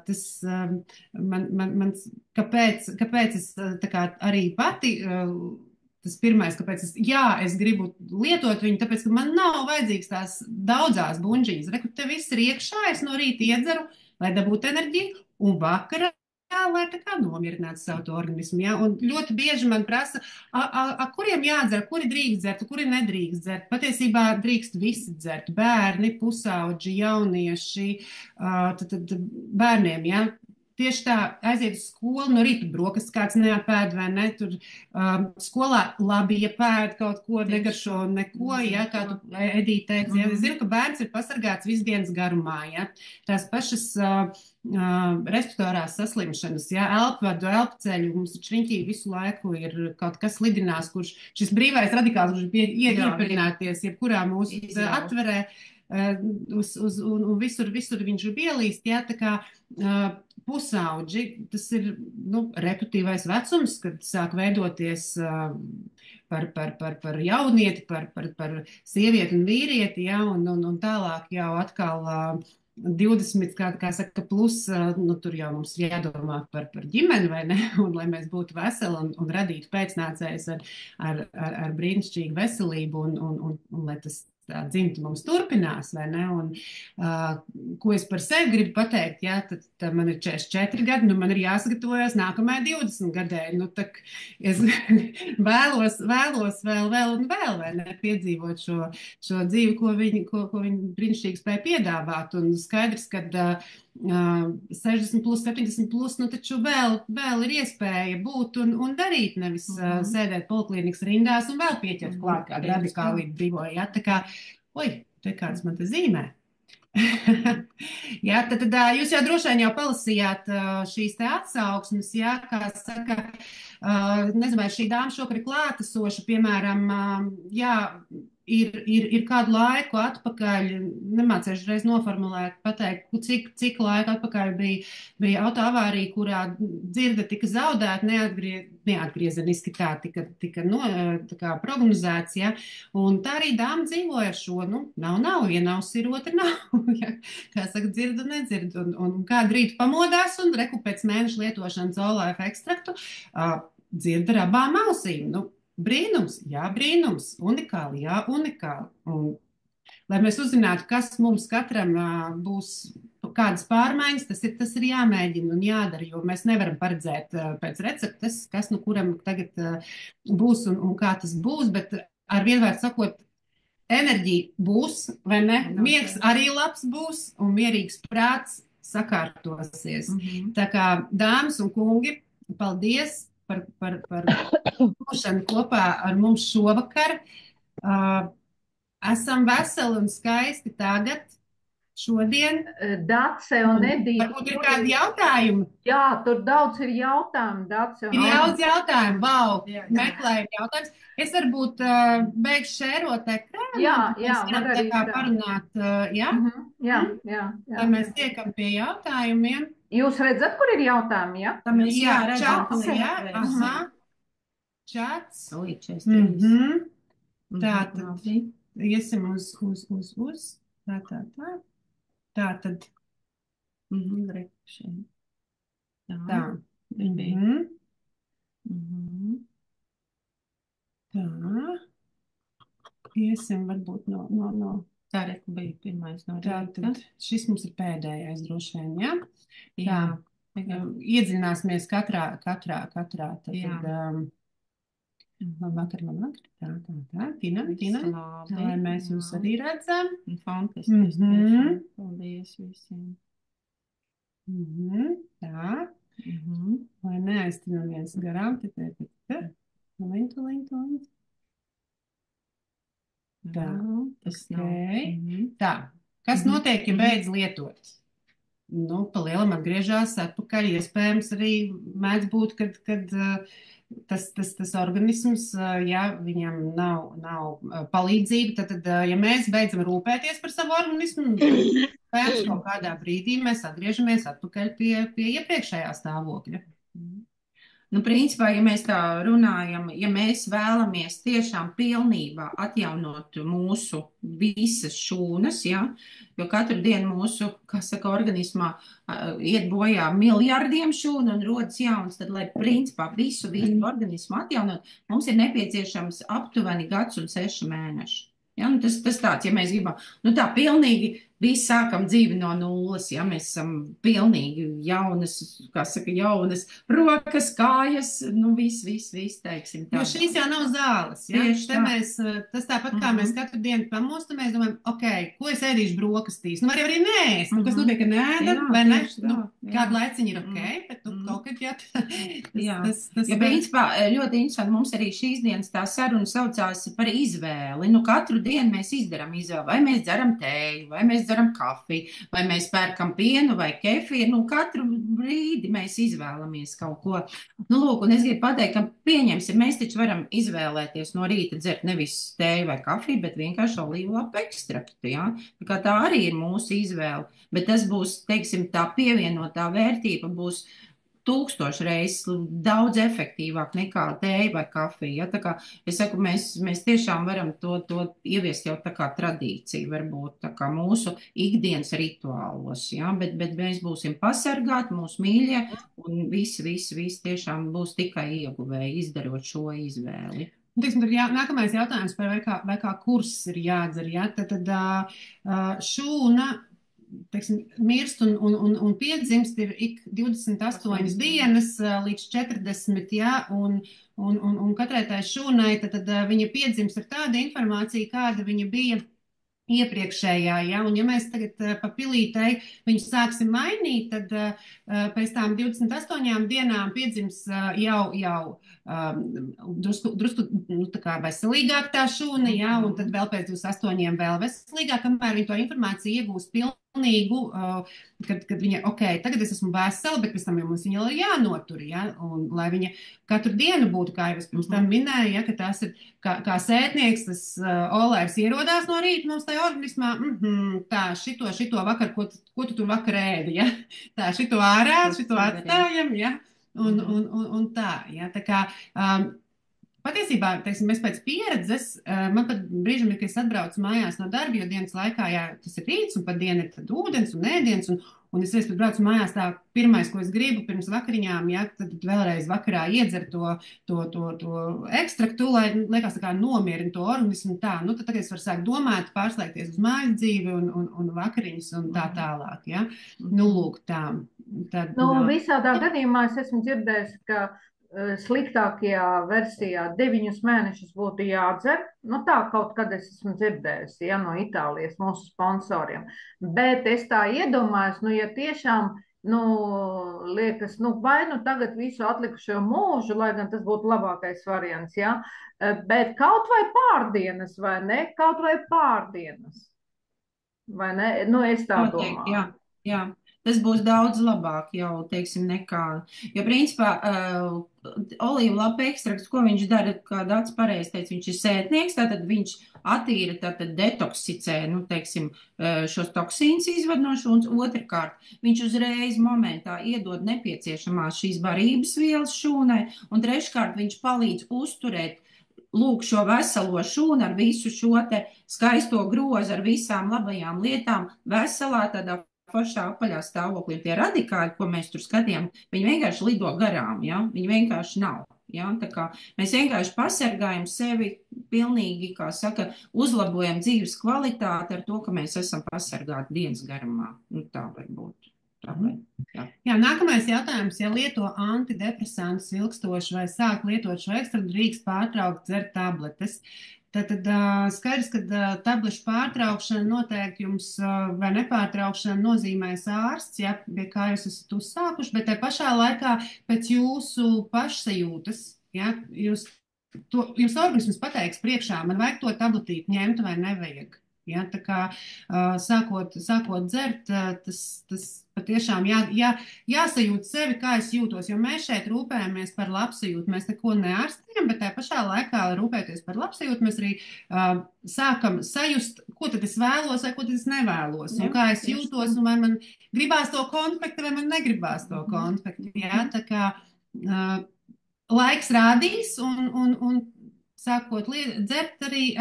tas kāpēc es tā kā arī pati. Tas pirmais, kāpēc es gribu lietot viņu, tāpēc, ka man nav vajadzīgs tās daudzās buņģiņas. Reku, te viss ir iekšā, es no rīta iedzeru, lai dabūtu enerģiju, un vakarā, lai tā kā nomierinātu savu to organismu. Ja? Un ļoti bieži man prasa, kuriem jādzer, kuri drīkst dzert, kuri nedrīkst dzert. Patiesībā drīkst visi dzert. Bērni, pusauģi, jaunieši, tad bērniem, ja? Tieši tā, aiziet uz skolu, no rīta brokastis kāds neapēd vai ne, tur skolā labi, ja pēd kaut ko, negaršo neko, ja, kā tu, Edīte, teiks, ja, es zinu, ka bērns ir pasargāts visdienas garumā, ja, tās pašas respiratorās saslimšanas, ja, elpvadu, elpceļu, mums riņķī visu laiku ir kaut kas lidinās, kurš šis brīvais radikāls, kurš iepirināties, jebkurā mūsu atverē, un visur viņš ir bielīst, jā, tā kā pusauģi, tas ir, reproduktīvais vecums, kad sāk veidoties par jaunieti, par sievieti un vīrieti, jā, un tālāk jau atkal 20, kā saka, plus, tur jau mums ir jādomā par ģimeni, vai ne, un lai mēs būtu veseli un radītu pēcnācējus ar brīnišķīgu veselību un lai tas tā dzimta mums turpinās, vai ne? Un, ko es par sevi gribu pateikt, jā, tad man ir 44 gadi, man ir jāsagatavojas nākamajai 20 gadē. Tak es vēlos vēl un vēl, vai ne, piedzīvot šo dzīvi, ko viņi brīnišķīgi spēja piedāvāt. Un skaidrs, ka 60 plus, 70 plus, taču vēl ir iespēja būt un darīt, nevis sēdēt poliklīnikas rindās un vēl pieķert klāt kādu radikālību dzīvo. Ja? Tā kā, te kāds man te zīmē. Jā, tad jūs jau droši vien jau palasījāt šīs te atsauksmes, jā, kā saka, nezinu, vai šī dāma šokar ir klātesoša, piemēram, jā, ir kādu laiku atpakaļ, nemācēšu reiz noformulēt, pateikt, cik laika atpakaļ bija autoavārija, kurā dzirde tika zaudēta, neatgriezeniski tā tika tā kā prognozēts, ja, un tā arī dāma dzīvoja ar šo, nav, ja nav sirota, nav, ja, kā saka, dzirdu, nedzirdu, un kādu rītu pamodās, un reku pēc mēneša lietošanas olēfa ekstraktu, dzird ar abām ausīm, brīnums, jā, brīnums, unikāli, jā, unikāli. Un, lai mēs uzzinātu, kas mums katram būs, kādas pārmaiņas, tas ir jāmēģina un jādara, jo mēs nevaram paredzēt pēc receptes, kas kuram tagad būs un kā tas būs, bet ar vienvārdu sakot, enerģija būs, vai ne? Miegs arī labs būs un mierīgs prāts sakārtosies. Tā kā, dāmas un kungi, paldies par būšanu kopā ar mums šovakar. Esam veseli un skaisti tagad, šodien. Dace un Edīte. Varbūt ir kādi jautājumi? Jā, tur daudz ir jautājumu, Dace un Edīte. Ir daudz jautājumu, wow, meklējam jautājumus. Es varbūt beigšu šērot ekrānu. Jā, varam tā kā parunāt, jā? Jā. Tad mēs tiekam pie jautājumiem. Jūs redzat, kur ir jautājumi, ja? Jā, čats, jā, aha. Čats. Tātad, iesim uz. Tātad. Tā. Tā. Iesim varbūt no Tā arī bija pirmais no rīta. Tātad šis mums ir pēdējais droši vien, ja? Jā. Iedziļināsimies katrā, tad, Jā. labvakar, tā, Tina, Labi, lai mēs jūs arī redzam. Fantastiski, tiešām. Paldies visiem. Tā, lai neaiztinamies garām, Tuliņ. Tā, tas okay. Tā, kas notiek, ja beidz lietot? Nu, pa lielam atgriežās atpakaļ, iespējams arī mēdz būt, kad tas organisms, ja viņam nav palīdzība, tad, ja mēs beidzam rūpēties par savu organismu, pēc kaut kādā brīdī mēs atgriežamies atpakaļ pie iepriekšējā stāvokļa. Nu, principā, ja mēs tā runājam, ja mēs vēlamies tiešām pilnībā atjaunot mūsu visas šūnas, ja, jo katru dienu mūsu, kā saka, organismā iet bojā miljardiem šūnu un rodas jauns, tad, lai principā visu organismu atjaunot, mums ir nepieciešams aptuveni 1 un 6 mēneši. Ja, nu tas tāds, ja mēs gribam, nu tā pilnīgi visi sākam dzīvi no nulles, ja mēs esam pilnīgi jaunas, kā saka, jaunas rokas, kājas, nu viss, teiksim tā. Jo šīs jau nav zāles, ja? Tas tāpat kā mēs katru dienu pamostam, mēs domājam, ok, ko es ēdīšu brokastīs? Nu, arī nēst, kas notiek, ka nēdam, vai ne? Nu, kādu laiciņu ir ok, bet nu, kaut kad, jā, ja principā ļoti interesanti, mums arī šīs dienas tā saruna saucās par izvēli. Nu, katru dienu mēs izdaram izvēli, vai mēs dzeram tēju, vai mēs dzeram kafiju, vai mēs pērkam pienu vai kefīru. Nu, katru brīdi mēs izvēlamies kaut ko. Nu, lūk, un es gribu pateikt, ka pieņemsim, mēs taču varam izvēlēties no rīta dzert nevis tēju vai kafiju, bet vienkārši olīvu lapu ekstraktu, ja? Tā arī ir mūsu izvēle, bet tas būs, teiksim, tā pievienotā vērtība būs 1000 reizes daudz efektīvāk nekā tēja vai kafija. Ja? Tā kā es saku, mēs tiešām varam to ieviest jau tā kā tradīciju, varbūt tā kā mūsu ikdienas rituālos, ja? Bet mēs būsim pasargāti, mūsu mīļie, un visi tiešām būs tikai ieguvēji izdarot šo izvēli. Teiksim, tad nākamais jautājums par vai kā kurs ir jādzer, ja? Tad šūna, teiksim, mirst un piedzimst ir ik 28 dienas līdz 40, ja, un katrai tai šūnai, tad viņa piedzimst ar tādu informāciju, kāda viņa bija iepriekšējā, ja, un ja mēs tagad pa pilītei viņu sāksim mainīt, tad pēc tām 28 dienām piedzims jau drusku nu, tā kā veselīgāk tā šūna, ja, un tad vēl pēc 28 vēl veselīgāk, kamēr viņi to informāciju iegūst pilnīgu, kad viņa, ok, tagad es esmu vesela, bet pēc tam jau mums viņa ir jānotur, ja, un lai viņa katru dienu būtu, kā jau es pirms tam minēju, ja, ka tās ir kā sētnieks, tas olērs ierodās no rīta mums tajā organismā, tā, šito vakar, ko tu tur vakar ēdi, ja, tā, šito ārā, šito atstājam, ja, un tā, ja, tā kā, patiesībā, teiksim, mēs pēc pieredzes, man pat brīžam ir, ka es atbraucu mājās no darba, jo dienas laikā, jā, tas ir rīts, un pat diena ir tad ūdens un ēdiens, un es reiz pat braucu mājās tā pirmais, ko es gribu pirms vakariņām, jā, tad vēlreiz vakarā iedzer to ekstraktu, lai liekas tā kā nomierina to organismu tā, nu tad tagad es varu sākt domāt, pārslēgties uz mājas dzīvi un vakariņas un tā tālāk, jā. Nu, lūk, tā. Tad, nu, visādā gadījumā es esmu dzirdējis, ka sliktākajā versijā 9 mēnešus būtu jādzer. Nu, tā kaut kad es esmu dzirdējusi, ja, no Itālijas mūsu sponsoriem. Bet es tā iedomājos, nu, ja tiešām, nu, liekas, nu, vai nu tagad visu atlikušo mūžu, lai gan tas būtu labākais variants, ja, bet kaut vai pārdienas, vai ne? Kaut vai pārdienas. Vai ne? Nu, es tā domāju. Jā. Tas būs daudz labāk jau, teiksim, nekā, jo principā olīvu lapu ekstrakts, ko viņš dara, kā Dats pareizi teica, viņš ir sētnieks, tātad viņš attīra, tātad detoksicē, nu, teiksim, šos toksīnus izved no šūnas, otrkārt, viņš uzreiz momentā iedod nepieciešamās šīs barības vielas šūnai, un treškārt viņš palīdz uzturēt lūk šo veselo šūnu ar visu šo te skaisto grozu, ar visām labajām lietām, veselā tādā foršā apaļā stāvoklī, tie radikāļi, ko mēs tur skatījām, viņi vienkārši lido garām, ja? Viņi vienkārši nav. Ja? Tā kā mēs vienkārši pasargājam sevi pilnīgi, kā saka, uzlabojam dzīves kvalitāti ar to, ka mēs esam pasargāti dienas garumā. Nu, tā var būt. Tā var. Jā, nākamais jautājums. Ja lieto antidepresantus ilgstoši vai sāk lietot šo ekstraktu, drīkst pārtraukt dzert tabletes. Tad skaidrs, ka tablešu pārtraukšana noteikti jums vai nepārtraukšana nozīmēs ārsts, ja, pie kā jūs esat uzsākuši, bet tai pašā laikā pēc jūsu pašsajūtas, ja, jums organisms pateiks priekšā, man vajag to tabletīti ņemt vai nevajag. Ja, tā kā sākot dzert, tas patiešām jāsajūt sevi, kā es jūtos, jo mēs šeit rūpējamies par labsajūtu. Mēs neko neārstējam, bet tā pašā laikā rūpēties par labsajūtu, mēs arī sākam sajust, ko tad es vēlos vai ko tad es nevēlos, un kā es jūtos, un vai man gribās to konfekti vai man negribās to konfekti. Ja, tā kā laiks rādīs, un sākot dzert, arī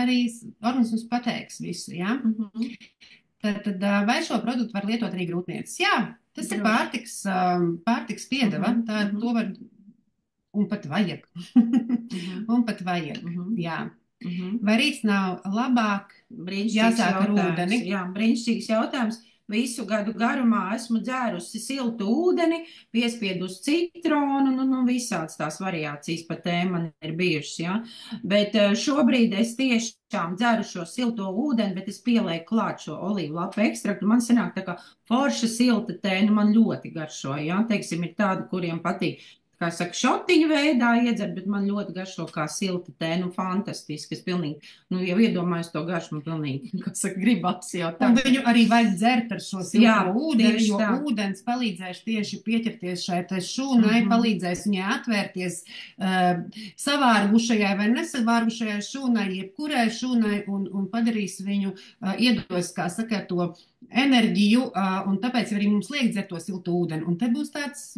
organisms pateiks visu. Ja? Tad vai šo produktu var lietot arī grūtniecis? Jā, tas ir pārtiks piedeva. To var un pat vajag. Un pat vajag, jā. Vai rīts nav labāk jāsāk ar ūdeni? Jā, brīnišķīgs jautājums. Visu gadu garumā esmu dzērusi siltu ūdeni, piespiedusi citronu, visāds tās variācijas pa tēmu man ir bijušas, ja. Bet šobrīd es tiešām dzeru šo silto ūdeni, bet es pielieku klāt šo olīvu lapu ekstraktu. Man sanāk tā kā forša silta tēna, man ļoti garšo, ja. Teiksim, ir tādi, kuriem patīk, kā saka, šotiņu veidā iedzer, bet man ļoti garšo kā silta tēna, fantastiski. Es pilnīgi, jau iedomājos to garšu, man pilnīgi, kā saka, gribas jau tā. Un viņu arī vajag dzert ar šo silto ūdeni, jo ūdens palīdzēs tieši pieķerties šai šūnai, palīdzēs viņai atvērties savārgušajai vai nesavārgušajai šūnai, jebkurai šūnai, un padarīs viņu, iedos, kā saka, to enerģiju, un tāpēc arī mums liek dzert to siltu ūdeni. Un te būs tāds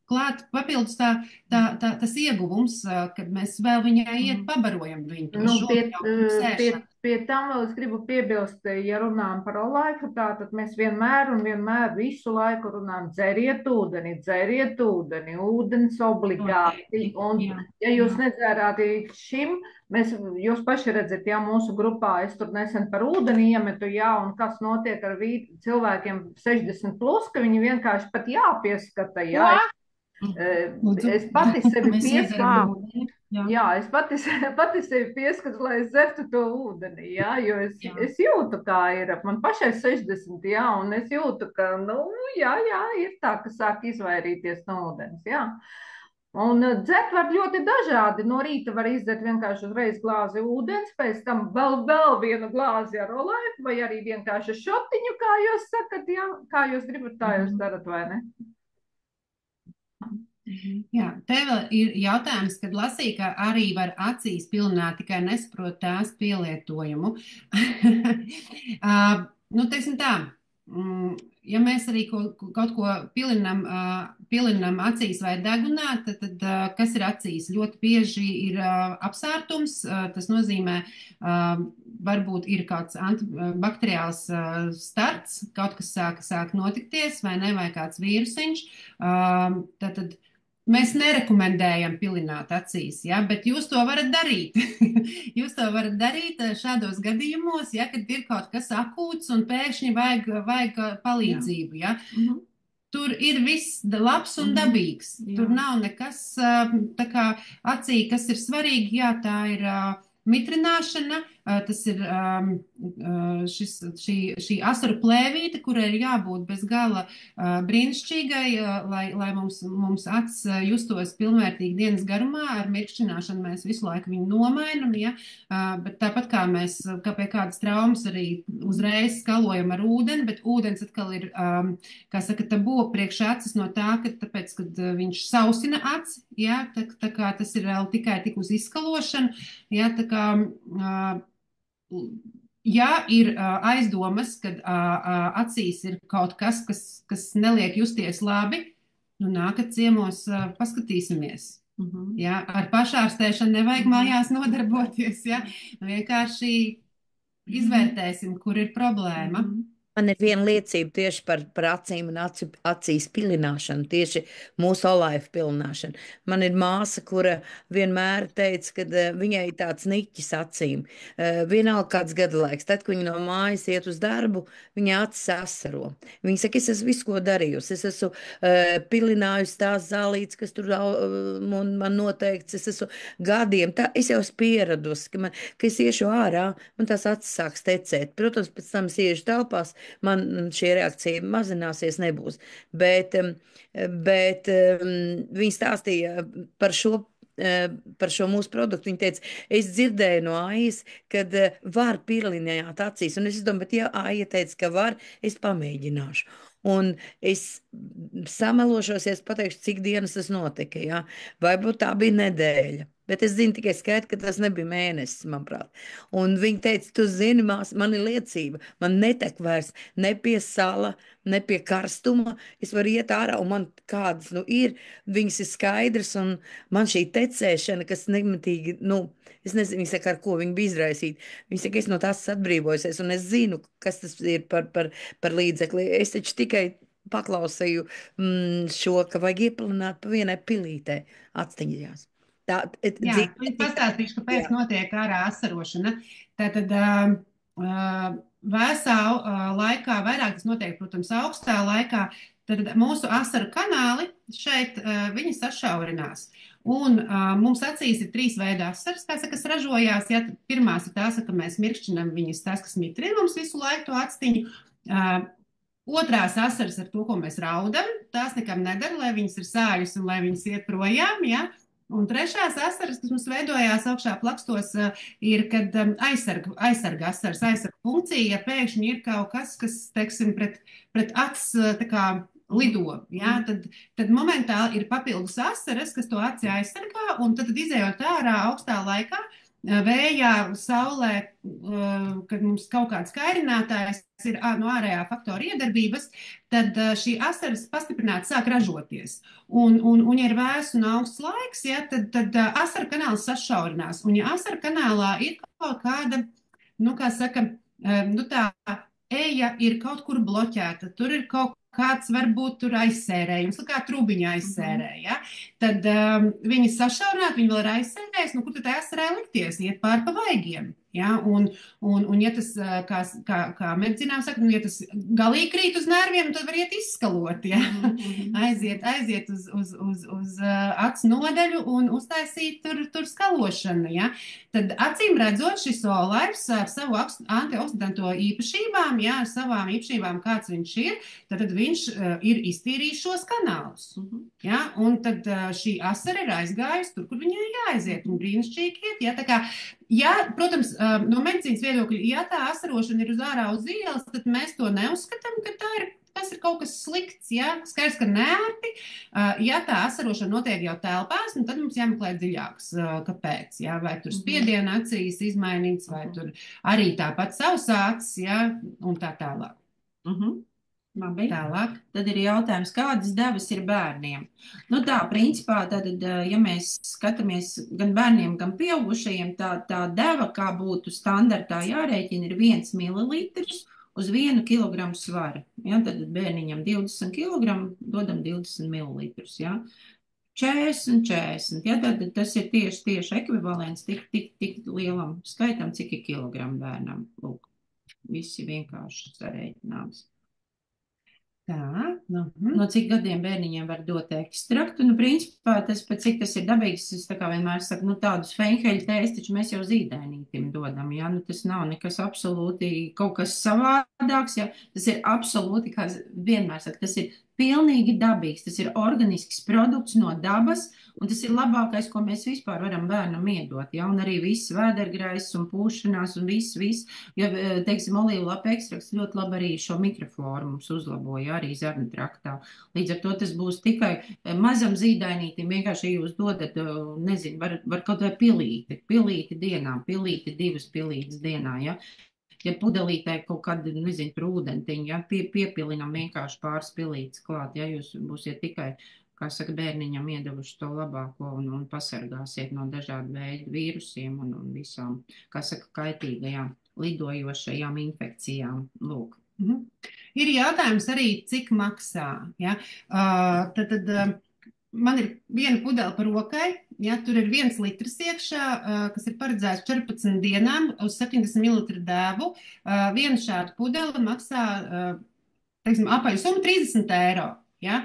klāt papildus tas ieguvums, kad mēs vēl viņai pabarojam viņu. Pie tam vēl es gribu piebilst, ja runājam par olaifu, tad mēs vienmēr visu laiku runājam, dzeriet ūdeni, ūdens obligāti. Un, ja jūs nedzērāt šim, jūs paši redzat, ja mūsu grupā es tur nesen par ūdeni iemetu, un kas notiek ar cilvēkiem 60 plus, ka viņi vienkārši pat jāpieskata, Es pati sevi pieskatu, es pati sevi pieskatu, lai es dzertu to ūdeni, jo es jūtu, kā ir, man pašai 60, un es jūtu, ka, ir tā, ka sāk izvairīties no ūdens, Un dzert var ļoti dažādi, no rīta var izdzert vienkārši uzreiz glāzi ūdens, pēc tam vēl vienu glāzi ar olaifu, vai arī vienkārši šotiņu, kā jūs sakat, kā jūs gribat, tā jūs darat, vai ne? Jā, te vēl ir jautājums, kad lasīja, ka arī var acīs pilināt, tikai nesaprot tās pielietojumu. Teiksim tā, ja mēs arī kaut ko pilinam acīs vai degunā, tad kas ir acīs? Ļoti bieži ir apsārtums, tas nozīmē, varbūt ir kāds antibakteriāls starts, kaut kas sāk notikties, vai ne, vai kāds vīrusiņš, tad mēs nerekomendējam pilināt acīs, bet jūs to varat darīt. Jūs to varat darīt šādos gadījumos, kad ir kaut kas akūts un pēkšņi vajag palīdzību. Tur ir viss labs un dabīgs. Tur nav nekas tā kā acī, kas ir svarīgi. Tā ir mitrināšana, tas ir šī asaru plēvīte, kurai ir jābūt bez gala brīnišķīgai, lai mums acs justos pilnvērtīgi dienas garumā. Ar mirkšķināšanu mēs visu laiku viņu nomainam, bet tāpat kā mēs pie kādas traumas arī uzreiz skalojam ar ūdeni, bet ūdens atkal ir, kā saka, tabū priekš acis no tā, tāpēc, kad viņš sausina aci, tā kā tas ir vēl tikai tik uz izskalošanu, tā kā ja ir aizdomas, kad acīs ir kaut kas neliek justies labi, nākat ciemos, paskatīsimies. Ar pašārstēšanu nevajag mājās nodarboties, vienkārši izvērtēsim, kur ir problēma. Man ir viena liecība tieši par acīm un acīs pilināšanu, tieši mūsu olaivu pilināšanu. Man ir māsa, kura vienmēr teica, ka viņai ir tāds niķis acīm. Vienalga kāds gada laiks, tad, kad viņa no mājas iet uz darbu, viņa acis asaro. Viņa saka, es esmu visu, ko darījusi. Es esmu pilinājusi tās zālītes, kas tur man noteikts. Es esmu gadiem, es jau esmu pieradusi, ka es iešu ārā, man tās acis sāks tecēt. Protams, pēc tam es iešu telpās, man šī reakcija mazināsies, nebūs. Bet viņi stāstīja par šo mūsu produktu. Viņa teica, es dzirdēju no Aijas, kad var pilināt acīs. Un es domāju, bet ja Aija teica, ka var, es pamēģināšu. Un es samelošos, ja es pateikšu, cik dienas tas notika. Ja? Varbūt tā bija nedēļa. Bet es zinu tikai skaidri, ka tas nebija mēnesis, manuprāt. Un viņi teica, tu zini, man ir liecība. Man netek vairs ne pie sala, ne pie karstuma. Es varu iet ārā, un man kādas ir, viņas ir skaidrs. Un man šī tecēšana, kas nemitīgi, es nezinu, viņi saka, ar ko viņi bija izraisīti. Viņi saka, es no tās atbrīvojusies, un es zinu, kas tas ir par līdzekli. Es taču tikai paklausīju šo, ka vajag iepilināt pa vienai pilītē atstiņās. Jā, es pastāstīšu, kāpēc notiek ārā asarošana. Tātad vēsā laikā, vairāk tas notiek, protams, augstā laikā, tad mūsu asaru kanāli šeit, viņi sašaurinās. Un mums acīs ir 3 veidi asaras, kas ražojās. Ja, pirmās ir tās, ka mēs mirkšķinam viņas, tās, kas mitrina mums visu laiku to actiņu. Otrās asaras ar to, ko mēs raudam, tās nekam nedara, lai viņas ir sāļas un lai viņas iet projām, ja. Un trešās asaras, kas mums veidojās augšā plakstos, ir, kad aizsarga asaras, aizsarga funkcija, ja pēkšņi ir kaut kas, kas, teiksim, pret acs tā kā lido, ja, tad momentāli ir papildus asaras, kas to aci aizsargā, un tad izējot ārā augstā laikā, vējā, saulē, kad mums kaut kāds kairinātājs ir no ārējā faktora iedarbības, tad šī asaras pastiprināti sāk ražoties. Un ja ir vēss un augsts laiks, ja, tad asaru kanāls sašaurinās. Un ja asaru kanālā ir kaut kāda, kā saka, tā eja ir kaut kur bloķēta, tur ir kaut kāds varbūt tur aizsērējums, kā trubiņa aizsērēja, ja? Tad viņi sašaurināt, viņi vēl ir aizsērējis, kur tad asarai likties, iet pār pa vaigiem. Ja? Un ja tas, kā medicīnā saka, ja tas galīgi krīt uz nerviem, tad var iet izskalot, ja? aiziet uz acu nodaļu un uztaisīt tur skalošanu. Ja? Tad acīm redzot, šis olaivs ar savu antioksidanto īpašībām, ja, ar savām īpašībām, kāds viņš ir, tad viņš ir iztīrījis šos kanālus. Ja? Un tad šī asara ir aizgājusi tur, kur viņai jāaiziet, un brīnišķīgi iet. Ja? Tā kā, ja, protams, no medicīnas viedokļa, ja tā asarošana ir uz ārā uz ielas, tad mēs to neuzskatām, ka tas ir kaut kas slikts, ja? Skaidrs, ka neērti. Ja tā asarošana notiek jau telpās, tad mums jāmeklē dziļāks, kāpēc, ja? Vai tur spiediena acīs izmainīts, vai tur arī tāpat sausāts, ja? Un tā tālāk. Labi. Tālāk, tad ir jautājums, kādas devas ir bērniem? Tā, principā, tad, ja mēs skatāmies gan bērniem, gan pieaugušajiem, tā deva, kā būtu standartā jārēķina, ir 1 mililitrs uz 1 kilogramu svara. Ja? Tad bērniņam 20 kilogramu, dodam 20 mililitrus. Ja? 40. Ja? Tad tas ir tieši ekvivalents tik lielam skaitam, cik ir kilogramu bērnam. Lūk, visi vienkārši sareiķināms. Tā, No cik gadiem bērniņiem var dot ekstraktu? Principā tas, cik tas ir dabīgs, es tā kā vienmēr saku, tādus fenheļu tēs, taču mēs jau zīdainītim dodam, ja? Tas nav nekas absolūti kaut kas savādāks, ja? Tas ir absolūti, kā vienmēr saka, tas ir pilnīgi dabīgs, tas ir organisks produkts no dabas, un tas ir labākais, ko mēs vispār varam bērnam iedot, ja? Un arī viss vēdergrais un pūšanās un viss, jo, teiksim, olīvu lapu ekstrakts ļoti labi arī šo mikrofloru mums uzlaboja, arī zarnu traktā. Līdz ar to tas būs tikai mazam zīdainītim, vienkārši, ja jūs dodat, nezinu, var kaut vai pilīti dienā, pilīti 2 pilītes dienā, ja? Ja pudelītē kaut kāda, nezinu, prūdentiņa, ja, piepilinam vienkārši pāris pilītes klāt, ja jūs būsiet tikai, kā saka, bērniņam iedevuši to labāko un pasargāsiet no dažādu veidu vīrusiem un visām, kā saka, kaitīgajām, lidojošajām infekcijām. Lūk. Ir jautājums arī, cik maksā. Ja? Man ir viena pudele par rokai, ja, tur ir 1 litrs iekšā, kas ir paredzēts 14 dienām uz 70 ml dēvu. Viena šāda pudele maksā, teiksim, apaļu summu 30 eiro. Ja?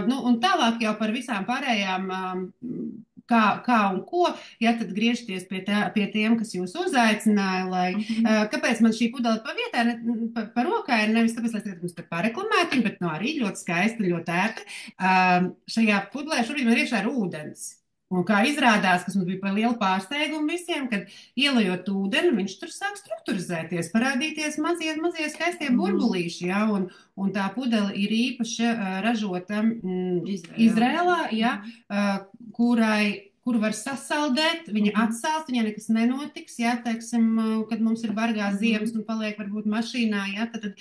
Nu, un tālāk jau par visām pārējām, kā un ko, ja tad griežties pie tiem, kas jūs uzaicināja, lai, kāpēc man šī pudele pa vietā, pa rokai ir nevis tāpēc, lai es jums te pareklamētu, bet no arī ļoti skaista, ļoti ērta. Šajā pudelē šobrīd man iekšā ir ūdens. Un kā izrādās, kas mums bija par lielu pārsteigumu visiem, kad ielejot ūdeni, viņš tur sāk strukturizēties, parādīties mazie skaistie burbulīši, ja, un tā pudele ir īpaši ražota Izrēlā, ja, kuru var sasaldēt, viņa atsāls, viņai nekas nenotiks, ja, teiksim, kad mums ir bargās ziemas un paliek varbūt mašīnā, ja, tad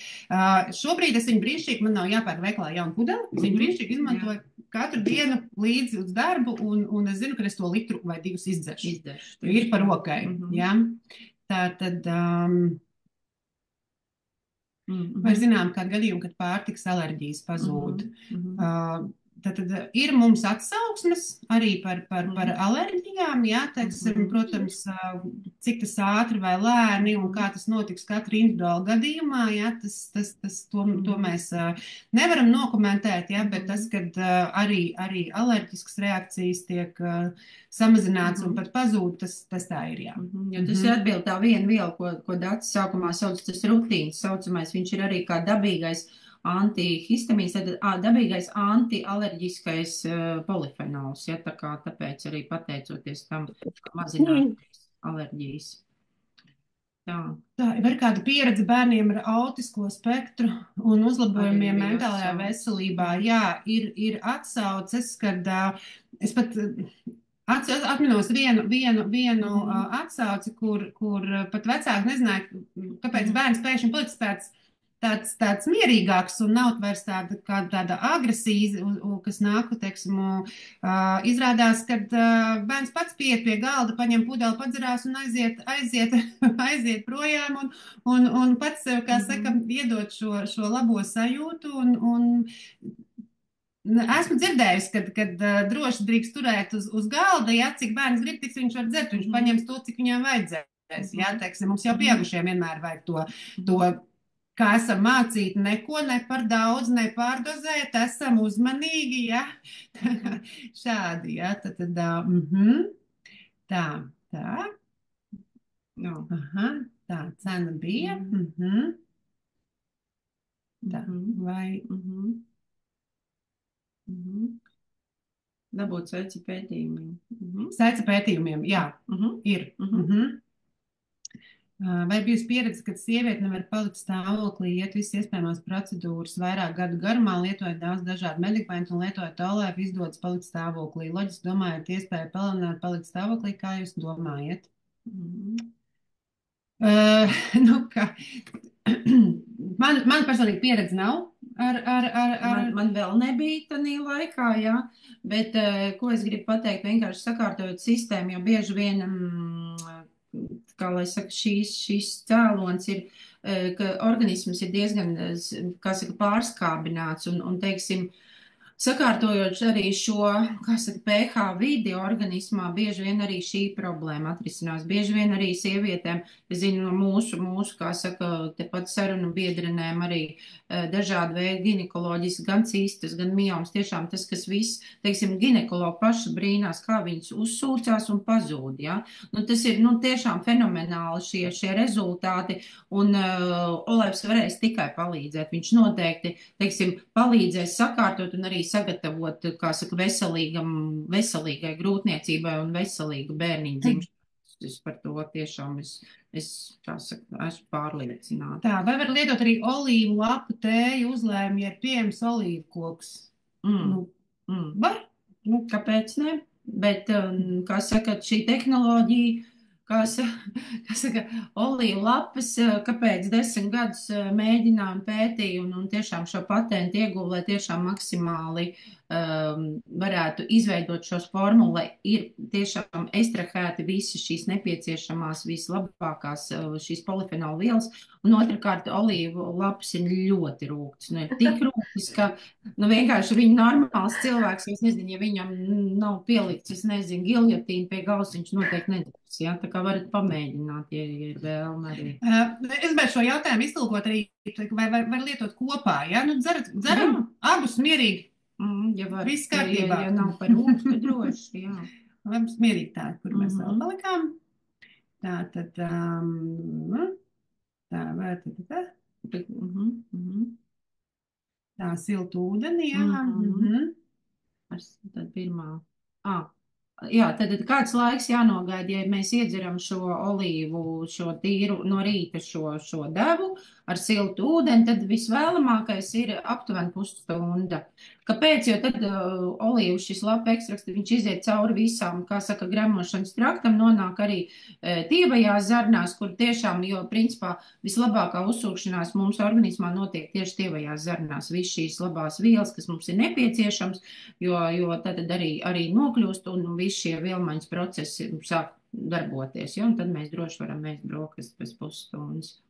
šobrīd es viņu brīnišķīgi, man nav jāpērk veikalā jaunu pudeli, es viņu brīnišķīgi izmantoju katru dienu līdzi uz darbu, un es zinu, ka es to litru vai 2 izdzeršu. Ir par rokai, ja. Tātad, vai zinām kādu gadījumu, kad pārtikas alerģijas pazūd. Tad ir mums atsauksmes arī par alerģijām, jā, teiksim, protams, cik tas ātri vai lēni un kā tas notiks katra individuāla gadījumā, jā, to mēs nevaram nokomentēt, jā, bet tas, kad arī alerģiskas reakcijas tiek samazināts un pat pazūd, tas tā ir, jā. Jo tas ir atbild tā viena viela, ko Dats sākumā sauc, tas rutīns saucamais, viņš ir arī kā dabīgais antihistamīns, dabīgais antialerģiskais polifenols, ja, tāpēc arī pateicoties tam mazināt alerģijas. Tā ir kāda pieredze bērniem ar autisko spektru un uzlabojumiem mentālajā veselībā. Jā, ir atsauces, kad es pat atminos vienu atsauci, kur pat vecāki nezināja, kāpēc bērns pēkšņi palicis tāds mierīgāks un nav vairs tāda agresija, kas nāku, teiksim, izrādās, kad bērns pats pieiet pie galda, paņem pudeli, padzerās un aiziet projām un pats, kā saka, iedot šo labo sajūtu un esmu dzirdējusi, kad droši drīkst turēt uz galda, ja, cik bērns grib, tik viņš var dzert, viņš paņems to, cik viņam vajadzēs, ja, teiksim, mums jau pieaugušiem vienmēr vajag to kā esam mācīti, neko ne par daudz, ne pārdozēt, esam uzmanīgi, ja? Šādi, ja? Tā. No. Aha, tā cena bija. Tā, vai... Dabūt sveici pētījumiem. Sveici pētījumiem, jā, ir. Vai bijusi pieredze, kad sieviete nevar palikt stāvoklī, iet visas iespējamās procedūras vairāk gadu garumā, lietojot daudz dažādu medikamentu un lietojot olēfu, izdodas palikt stāvoklī? Loģiski domājot, iespēja palielināt palikt stāvoklī, kā jūs domājat? Nu, ka man personīgi pieredze nav. Man vēl nebija tādā laikā, jā, bet ko es gribu pateikt, vienkārši sakārtojot sistēmu, jo bieži vien, kā lai saka, šīs cēlons ir, ka organisms ir diezgan, kā saka, pārskābināts un teiksim, sakārtojot arī šo, kā saka, pH vidi organismā, bieži vien arī šī problēma atrisinās. Bieži vien arī sievietēm, es zinu, no mūsu, kā saka, tepat sarunu biedrenēm arī dažādi veidi ginekoloģiski, gan cistas, gan miomas. Tiešām tas, kas viss, teiksim, ginekologi paši brīnās, kā viņas uzsūcās un pazūd, ja? Nu, tas ir, tiešām fenomenāli šie rezultāti, un Olēvs varēs tikai palīdzēt. Viņš noteikti, teiksim, palīdzēs sakārtot un arī sagatavot, kā saka, veselīgai grūtniecībai un veselīgu bērniņu dzimšanu. Es par to tiešām kā saka, esmu pārliecināta. Tā, vai var lietot arī olīvu lapu tēju uzlēmi, ja ir pieejams olīvu koks? Var? Kāpēc ne? Bet, kā saka, šī tehnoloģija, kā saka, olīvu lapas, kāpēc 10 gadus mēģinām pētīt un tiešām šo patentu ieguvu, lai tiešām maksimāli varētu izveidot šos formulu, lai ir tiešām ekstrahēti visas šīs nepieciešamās, vislabākās šīs polifenola vielas. Un otrkārt, olīvu lapas ir ļoti rūgtas. Nu, ir tik rūgtas, ka vienkārši viņa normāls cilvēks, es nezinu, ja viņam nav pielikts, es nezinu, giljotīnu pie galvas, viņš noteikti nedarbs. Ja? Tā kā varat pamēģināt, ja ir vēlme arī. Es gribētu šo jautājumu iztulkot arī, vai var lietot kopā, ja? Nu, dzeram abus mierīgi. Ja var, viss kārtībā. Ja nav par rūgstu, droši, jā. Abus mierīgi tā, kur mēs vēl palikām. Tā, tad, tā siltu ūdeni, jā. Tad pirmā. Jā, tad kāds laiks jānogaida, ja mēs iedzeram šo olīvu, šo tīru no rīta šo devu ar siltu ūdeni, tad visvēlamākais ir aptuveni pusstunda. Kāpēc? Jo tad olīvu šis lapa ekstrakts, viņš iziet cauri visām, kā saka, gremošanas traktam, nonāk arī tievajās zarnās, kur tiešām, jo principā vislabākā uzsūkšanās mums organismā notiek tieši tievajās zarnās. Viss šīs labās vielas, kas mums ir nepieciešams, jo tad arī nokļūst un visi šie vielmaiņas procesi sāk darboties, ja? Un tad mēs droši varam mēst brokastis pēc pusstundas.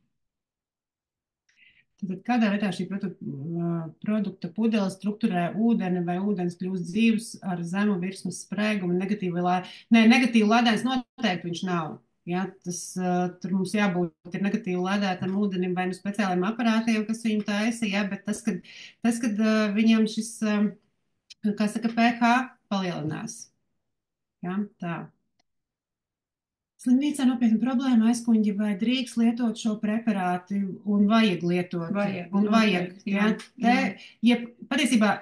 Tad kādā veidā šī produkta pudele strukturē ūdeni vai ūdens kļūst dzīvs ar zemu virsmas sprēgumu, negatīvu lēdēns noteikti viņš nav. Ja, tur mums jābūt ir negatīvi lēdētam ūdenim vai nu speciāliem aparātiem, kas viņu taisa, ja, bet tas, kad viņam šis, kā saka, pH palielinās. Ja, tā. Slimnīcā nopietna problēma aizkuņģi, vai drīkst lietot šo preparāti un vajag lietot. Vajag. Ja patiesībā,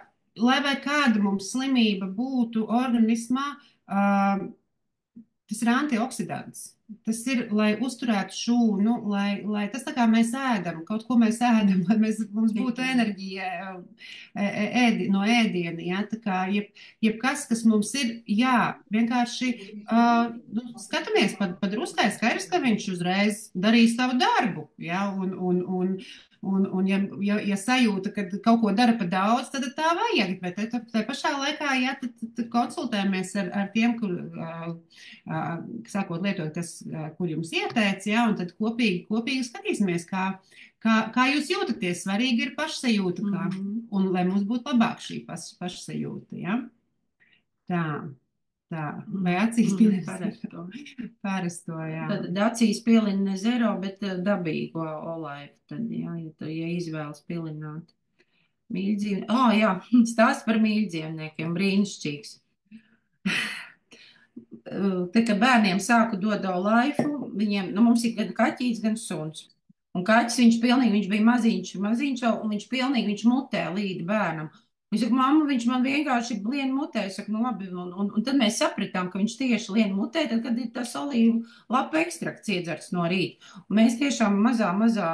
lai vai kāda mums slimība būtu organismā, tas ir antioksidants. Tas ir, lai uzturētu šūnu, lai tas tā kā mēs ēdam, kaut ko mēs ēdam, lai mums būtu enerģija no ēdiena. Ja? Tā kā jebkas, kas mums ir, jā, vienkārši skatāmies pa druskai, skaidrs, ka viņš uzreiz darīs savu darbu. Ja? Un ja sajūta, ka kaut ko dara pa daudz, tad tā vajag, bet tā pašā laikā, ja, tad konsultējamies ar tiem, kur, sākot lietot, kur jums ieteica, ja, un tad kopīgi skatīsimies, kā jūs jūtaties. Svarīgi ir pašsajūta, un lai mums būtu labāk šī pašsajūta, ja. Tā. Vai acīs pielina parasto, jā. Tad acīs pielina ne zero, bet dabīgo olaivu, tad, jā, ja izvēlas pilināt mīļdzīvniekiem. Jā, stāsts par mīļdzīvniekiem, brīnišķīgs. Te, kad bērniem sāku dot olaivu, viņiem, mums ir gan kaķīts, gan suns. Un kaķis, viņš bija maziņš, un viņš mutē līdzi bērnam. Viņš saka, mamma, viņš man vienkārši lien mutē. Es saku, nu labi, un tad mēs sapratām, ka viņš tieši lien mutē, tad, kad ir tas olīvu lapa ekstrakts iedzerts no rīta. Un mēs tiešām mazā,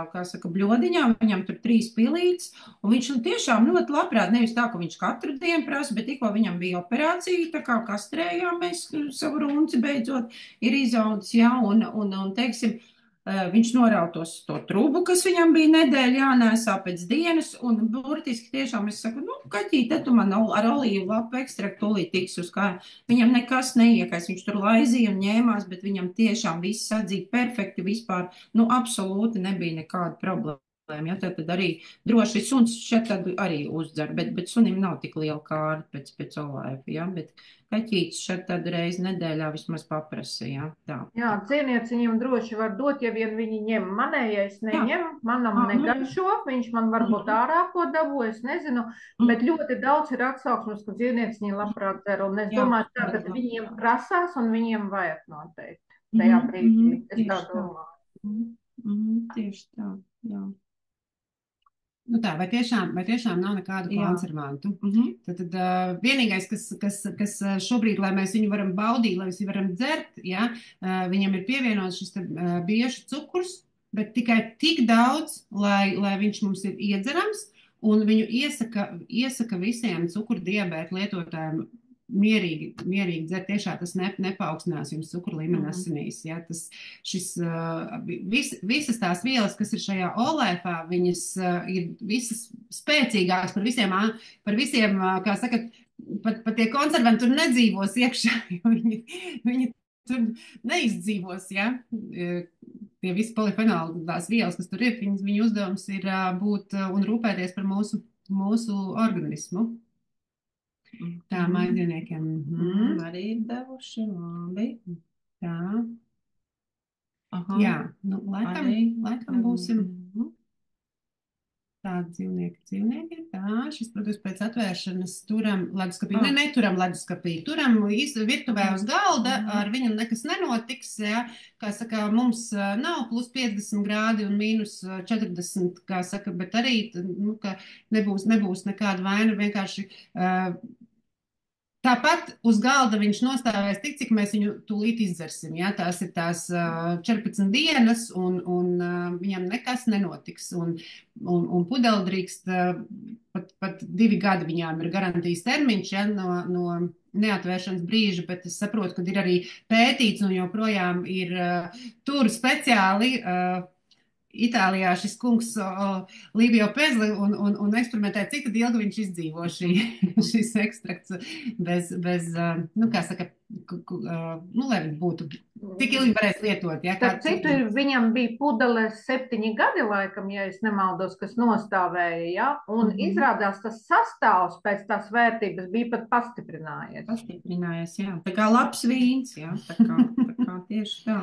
kā saka, bļodiņā, viņam tur 3 pilītes, un viņš tiešām ļoti labprāt, nevis tā, ka viņš katru dienu prasa, bet tikko viņam bija operācija, tā kā kastrējām mēs savu runci beidzot ir izaudzis, jā, un teiksim, viņš norautos to trubu, kas viņam bija nedēļa jānēsā pēc dienas, un burtiski tiešām es saku, kaķīt, te tu man ar olīvu lapu ekstraktu tūlīt tiks uz kā. Viņam nekas neiekais, viņš tur laizīja un ņēmās, bet viņam tiešām viss sadzīja perfekti vispār, absolūti nebija nekāda problēma. Ja, tad arī droši suns šeit arī uzdzer, bet sunim nav tik liela kārta pēc olaiva, ja, bet kaķītis šeit tad reizi nedēļā vismaz paprasa, ja, tā. Jā, cieniec viņam droši var dot, ja vien viņi ņem. Manējais neņem, manam negaršo, viņš man varbūt ārā ko dabū, es nezinu, bet ļoti daudz ir atsauksmes, ka cieniec viņi labprāt dzer, un es domāju, tā, ka viņiem prasās un viņiem vajag noteikti tajā brīdī, es tā domāju. Tieši tā, jā. Nu tā, vai tiešām nav nekādu konservantu? Tad vienīgais, kas šobrīd, lai mēs viņu varam baudīt, lai mēs viņu varam dzert, ja, viņam ir pievienots šis biešu cukurs, bet tikai tik daudz, lai viņš mums ir iedzerams, un viņu iesaka visiem cukurdiabēta lietotājiem mierīgi dzert, tiešām tas nepaukstinās jums cukuru līmeni asinīs. Ja? Visas tās vielas, kas ir šajā olēfā, viņas ir visas spēcīgākas par visiem, kā saka, pat tie konservanti tur nedzīvos iekšā, jo viņi tur neizdzīvos, ja? Tie visi polifenoli, tās vielas, kas tur ir, viņu uzdevums ir būt un rūpēties par mūsu organismu. Tā, mājdzīvniekiem. Arī ir devuši, labi. Tā. Aha. Jā, nu, laikam būsim tādi dzīvnieki. Tā, šis produkts pēc atvēršanas turam leduskapī. Neturam leduskapī. Turam virtuvē uz galda, ar viņu nekas nenotiks. Ja? Kā saka, mums nav plus 50 grādi un mīnus 40, kā saka, bet arī nu, ka nebūs nekāda vaina, vienkārši tāpat uz galda viņš nostāvēs tik, cik mēs viņu tūlīt izdzersim. Ja? Tās ir tās 14 dienas, un viņam nekas nenotiks. Un pudeli drīkst pat 2 gadi viņām ir garantijas termiņš, ja? no neatvēršanas brīža, bet es saprotu, ka ir arī pētīts un joprojām ir tur speciāli Itālijā šis kungs Livio Pezli un eksperimentē, cik tad ilgi viņš izdzīvo šis ekstrakts bez nu, kā saka, nu, lai viņš būtu, cik ilgi varēs lietot. Ja, Tad citu viņam bija pudele 7 gadi laikam, ja es nemaldos, kas nostāvēja, ja? Un izrādās tas sastāvs pēc tās vērtības bija pat pastiprinājies. Pastiprinājies, jā. Tā kā labs vīns, jā. Tā kā tieši tā.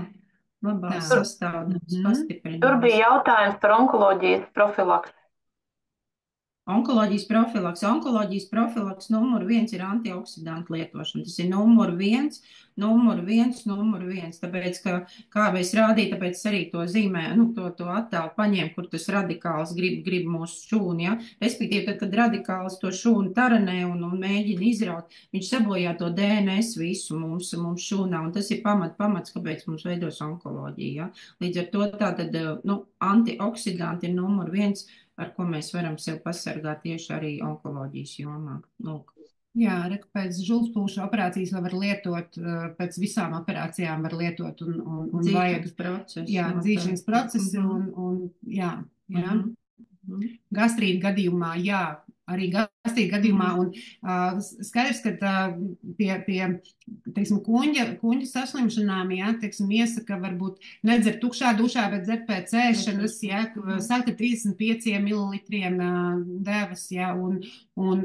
Labās sastāvdaļas pastiprinās. Tur bija jautājums par onkoloģijas profilaksi. Onkoloģijas profilaks numur 1 ir antioksidantu lietošana. Tas ir numur viens. Tāpēc, ka, kā es rādīju, tāpēc arī to zīmē, nu, to attēlu paņēmu, kur tas radikāls grib mūsu šūni, ja. Respektīvi, tad, kad radikāls to šūni taranē un mēģina izraut, viņš sabojā to DNS visu mums šūnā, un tas ir pamats, kāpēc mums veidos onkoloģija, ja. Līdz ar to tātad, nu, antioksidanti ir numur 1, ar ko mēs varam sev pasargāt tieši arī onkoloģijas jomā. Lūk. Jā, pēc žultspūšu operācijas var lietot, pēc visām operācijām var lietot un dzīšanas procesi. Jā, dzīšanas procesi un jā. Gastrīta gadījumā, jā, arī gastrīta gadījumā un skaidrs, ka pie teiksim, kuņģa saslimšanām, jā, teiksim, iesaka varbūt nedzer tukšā dušā, bet dzer pēc ēšanas, jā, sākt ar 35 mililitriem devas, jā, un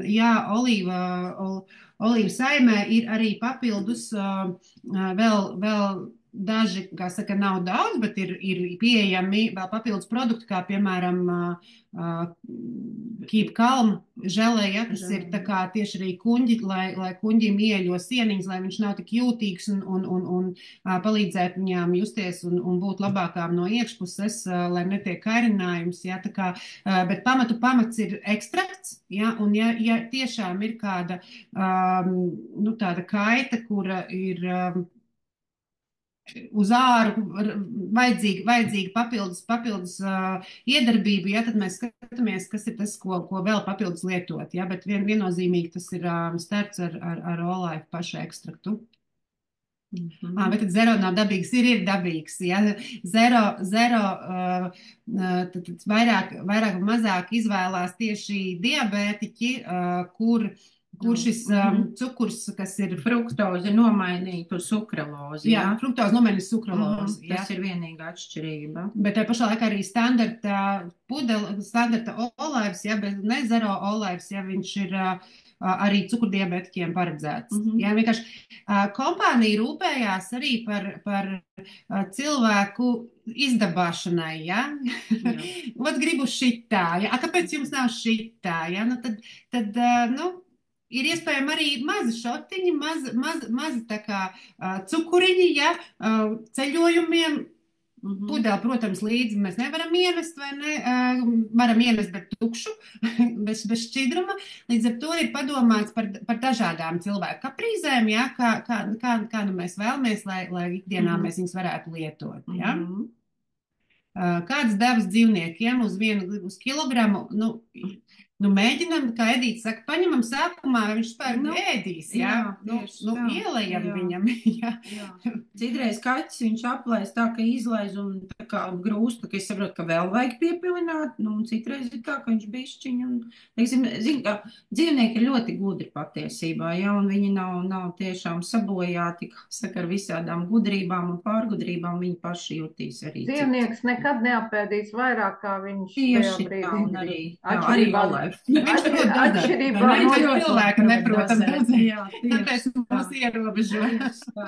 jā, olīva saimē ir arī papildus vēl daži, kā saka, nav daudz, bet ir pieejami vēl papildus produkti, kā piemēram Keep Calm želeja, kas ir tā kā tieši arī kuņģi, lai kuņģim ieļo sieniņas, lai viņš nav tik jūtīgs un palīdzēt viņām justies un būt labākām no iekšpuses, lai netiek kairinājums, ja, tā kā, bet pamats ir ekstrakts, ja, un ja tiešām ir kāda, nu, tāda kaita, kura ir uz āru vajadzīga papildus iedarbība, ja, tad mēs skatāmies, kas ir tas, ko vēl papildus lietot, ja, bet viennozīmīgi tas ir starts ar olaifu pašu ekstraktu. Bet tad zero nav dabīgs, ir dabīgs, ja, zero tad vairāk un mazāk izvēlās tieši diabētiķi, kur šis cukurs, kas ir fruktozi, nomainītu sukralozi. Jā, fruktozi nomainītu sukralozi. Tas ir vienīga atšķirība. Bet tajā pašā laikā arī standarta olaivs, ja, bet ne zero olaivs, ja viņš ir arī cukurdiabētiķiem paredzēts. Jā, vienkārši kompānija rūpējās arī par cilvēku izdabāšanai, ja? Ot gribu šitā, ja? Kāpēc jums nav šitā, ja? Nu, tad nu, ir iespējami arī mazi šotiņi, mazi tā kā cukuriņi, ja, ceļojumiem. Pudeli, protams, līdzi mēs nevaram ienest, vai ne? Varam ienest, bet tukšu, bez šķidruma. Līdz ar to ir padomāts par dažādām cilvēku kaprīzēm, ja, kā nu mēs vēlamies, lai ikdienā mēs viņus varētu lietot, ja. Kādas devas dzīvniekiem uz kilogramu, nu, Nu, mēģinam, kā Edīte saka, paņemam sākumā, viņš spēr ēdīs, jā? Tieši tā. Ielejam Jā. viņam, jā. Jā. Citreiz kaķis viņš aplēs tā, ka izlaiž un tā kā grūst, ka es saprotu, ka vēl vajag piepilināt, nu, un citreiz ir tā, ka viņš bišķiņ, un, teiksim, zin, ka dzīvnieki ir ļoti gudri patiesībā, jā, un viņi nav tiešām sabojāti, kā saka, ar visādām gudrībām un pārgudrībām, viņi paši jutīs arī. Dzīvnieks nekad neapēdīs vairāk, kā viņš tajā Tieši tā, brīdī un arī, grib. arī Olēvs. Viņš to dara. Atšķirībā Viņš no ir cilvēka neprotam dozē. Jā, Tāpēc tieši tā. mums ierobežo. Tieši tā.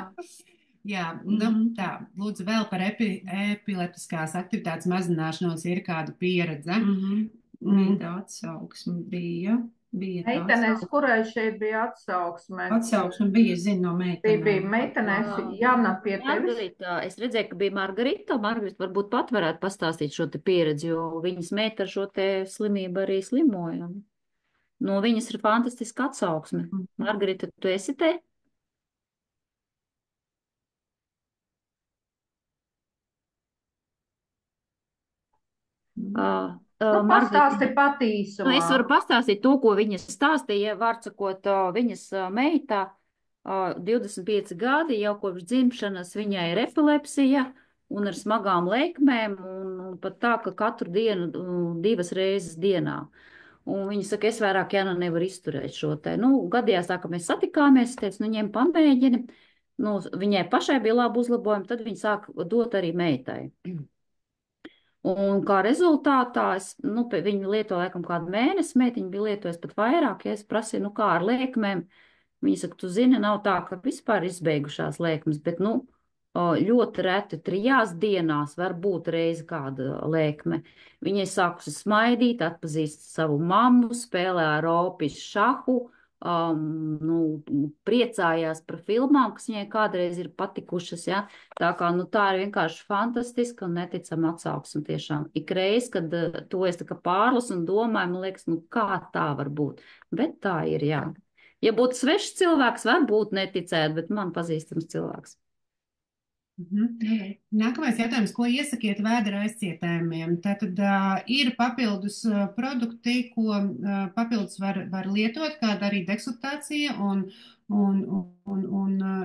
Jā, nu tā, lūdzu vēl par epileptiskās aktivitātes mazināšanos ir kāda pieredze. Bija tā atsauksme, bija tā Meitenes, kurai šeit bija atsauksme? Atsauksme bija, es zinu, no meitenēm. Bija meitenes, Jana pie tevis. Margarita, es redzēju, ka bija Margarita. Margarita varbūt pat varētu pastāstīt šo te pieredzi, jo viņas meita ar šo te slimību arī slimoja. No viņas ir fantastiska atsauksme. Margarita, tu esi te? Pastāsti pat īsumā. Es varu pastāstīt to, ko viņa stāstīja, vārdsakot, viņas meitā 25 gadi, jau kopš dzimšanas viņai ir epilepsija un ar smagām lēkmēm, un pat tā, ka katru dienu 2 reizes dienā. Un viņa saka, es vairāk, Jana, nevaru izturēt šo te. Nu, gadījās tā, ka mēs satikāmies, es teicu, nu, ņem pamēģini. Nu, viņai pašai bija labi uzlabojumi, tad viņa sāk dot arī meitai. Un kā rezultātā, viņi lieto laikam kādu mēnesi, meitiņa bija lietojis pat vairāk, ja es prasīju, nu kā ar lēkmēm. Viņa saka, tu zini, nav tā, ka vispār izbeigušās lēkmes, bet, ļoti reti 3 dienās var būt reizi kāda lēkme. Viņai sākusi smaidīt, atpazīst savu mammu, spēlē ar opis šahu, priecājās par filmām, kas viņai kādreiz ir patikušas, ja? Tā kā, tā ir vienkārši fantastiska un neticama atsauksme tiešām. Ikreiz, kad to es tā kā pārlasu un domāju, man liekas, kā tā var būt. Bet tā ir, jā. Ja būtu svešs cilvēks, varbūt neticēt, bet man pazīstams cilvēks. Nākamais jautājums, ko iesakiet vēdera aizcietējumiem? Tātad ir papildus produkti, ko papildus var lietot, kāda arī deksultācija, un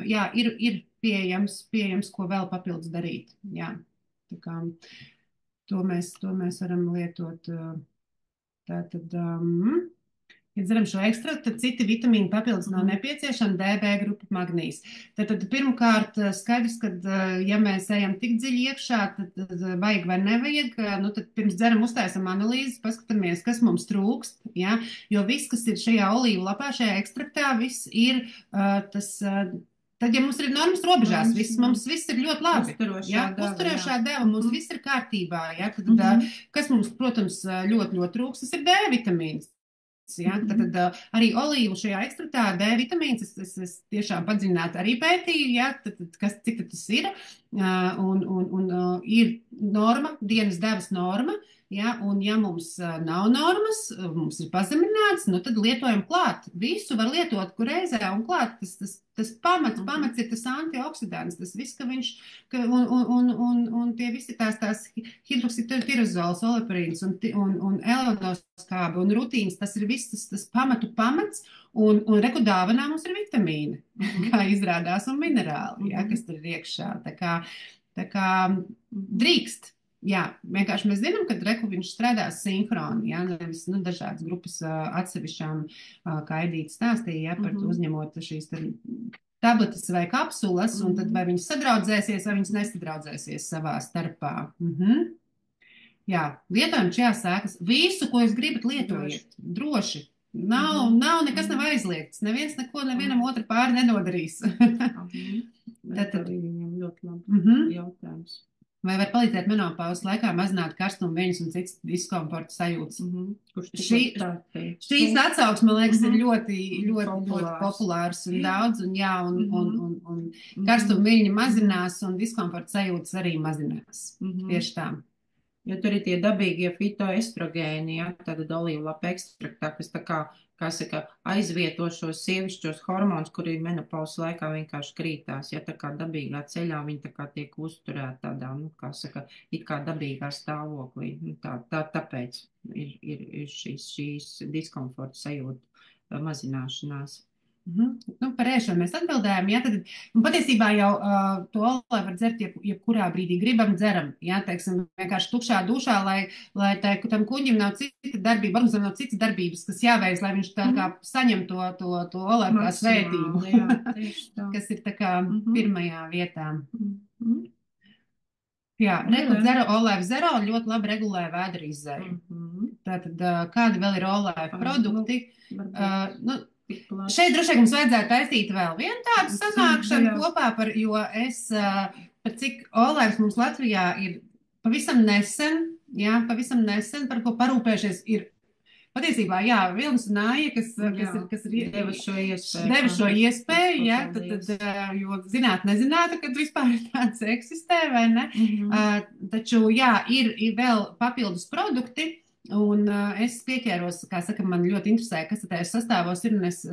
jā, ir pieejams, ko vēl papildus darīt. Jā, tā kā to mēs varam lietot. Tātad, ja dzeram šo ekstraktu, tad citi vitamīni papildus nav nepieciešami, DB grupa magnīs. Tad pirmkārt skaidrs, ka ja mēs ejam tik dziļi iekšā, tad vajag vai nevajag, tad pirms dzeram uztaisam analīzes, paskatāmies, kas mums trūkst, ja? Jo viss, kas ir šajā olīvu lapā, šajā ekstraktā, viss ir tas... Tad, ja mums ir normas robežās, mums viss ir ļoti labi. Uzturošā deva, mums viss ir kārtībā. Ja? Tad, kas mums, protams, ļoti trūks, tas ir D vitamīns. Ja? Tad arī olīvu šajā ekstraktā D vitamīns, es tiešām padziļināti arī pētīju, ja? Cik tas ir. Un ir norma, dienas devas norma. Ja, un ja mums nav normas, mums ir pazemināts, tad lietojam klāt. Visu var lietot, kur reizē un klāt. Tas pamats ir tas antioksidants, tas viss, ka viņš, un tie visi tās hidroksitirozols, oleparīns un elanoskābe un rutīns, tas ir viss tas pamats, un reku dāvanā mums ir vitamīni, kā izrādās, un minerāli, ja, kas tur ir iekšā. Tā kā drīkst. Jā, vienkārši mēs zinām, ka reku viņš strādās sinhroni, ja, nevis dažādas grupas atsevišķām, kā Edīte stāstīja, ja, par uzņemot šīs tabletes vai kapsulas, un tad vai viņas sadraudzēsies, vai viņas nesadraudzēsies savā starpā. Jā, lietojam šajās sēklas. Visu, ko jūs gribat, lietojiet. Droši. Nekas nav aizliegts. Neviens neko nevienam otru pāri nedodarīs. Tad viņam ļoti labi jautājums. Vai var palīdzēt menopauzes laikā mazināt karstumu viņas un cits diskomforta sajūtas? Šīs atsauksmes, man liekas, ir ļoti populārs un daudz, un karstumu viņa mazinās un diskomforta sajūtas arī mazinās. Tieši tā. Jo tur ir tie dabīgie fitoestrogēni, ja, tad olīvu lapa ekstraktā, kas tā kā kā saka, aizvieto šos sievišķos hormonus, kuri menopauzes laikā vienkārši krītās. Ja tā kā dabīgā ceļā viņi tā kā tiek uzturēti tādā, nu, kā saka, it kā dabīgā stāvoklī. Nu, tāpēc ir šīs diskomforta sajūta mazināšanās. Nu, par ēšanu mēs atbildējām. Ja, tad, patiesībā jau to olēju var dzert jebkurā brīdī. Gribam, dzeram. Ja, teiksim, vienkārši tukšā dušā, lai tam kuģim nav cita darbība, organizam nav citas darbības, kas jāveic, lai viņš tā kā saņem to olēju kā svētību, kas ir tā kā pirmajā vietā. Jā, Zero olēju zero ļoti labi regulē vēdra izēju. Tātad, kādi vēl ir olēju produkti? Šeit droši vien mums vajadzētu taisīt vēl vienu tādu sanākšanu kopā, jo par cik olēvs mums Latvijā ir pavisam nesen, par ko parūpējušies ir patiesībā, Vilnis un Aija, kas ir deva šo iespēju, jo zinātu, kad vispār tāds eksistē, vai ne? Taču, ir vēl papildus produkti. Un es pieķēros, kā saka, man ļoti interesē, kas tajos sastāvos ir, un es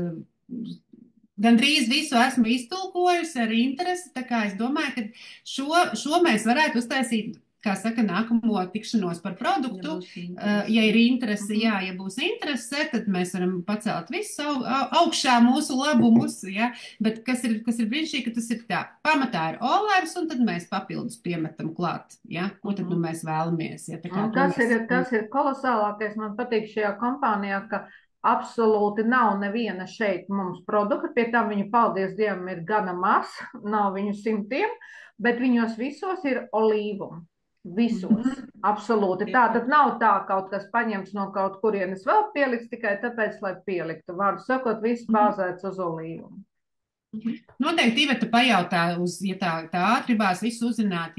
gandrīz visu esmu iztulkojusi ar interesi, tā kā es domāju, ka šo mēs varētu uztaisīt, kā saka, nākamo tikšanos par produktu. Ja ir interese, ja būs interese, tad mēs varam pacelt visu augšā mūsu labumus, bet kas ir brīnišķīgi, ka tas ir tā, pamatā ir olēvs, un tad mēs papildus piemetam klāt, ko tad mēs vēlamies. Kas ir kolosālākais, man patīk šajā kompānijā, ka absolūti nav neviena šeit mums produkta, pie tam viņu, paldies Dievam, ir gana maz, nav viņu simtiem, bet viņos visos ir olīvumi. Visos, absolūti. Tā tad nav tā kaut kas paņemts no kaut kurienes vēl pieliks tikai tāpēc, lai pieliktu. Vārdu sakot, viss bāzēts uz olīvumu. Noteikti Iveta pajautā, ja tā ātribās visu uzzināt,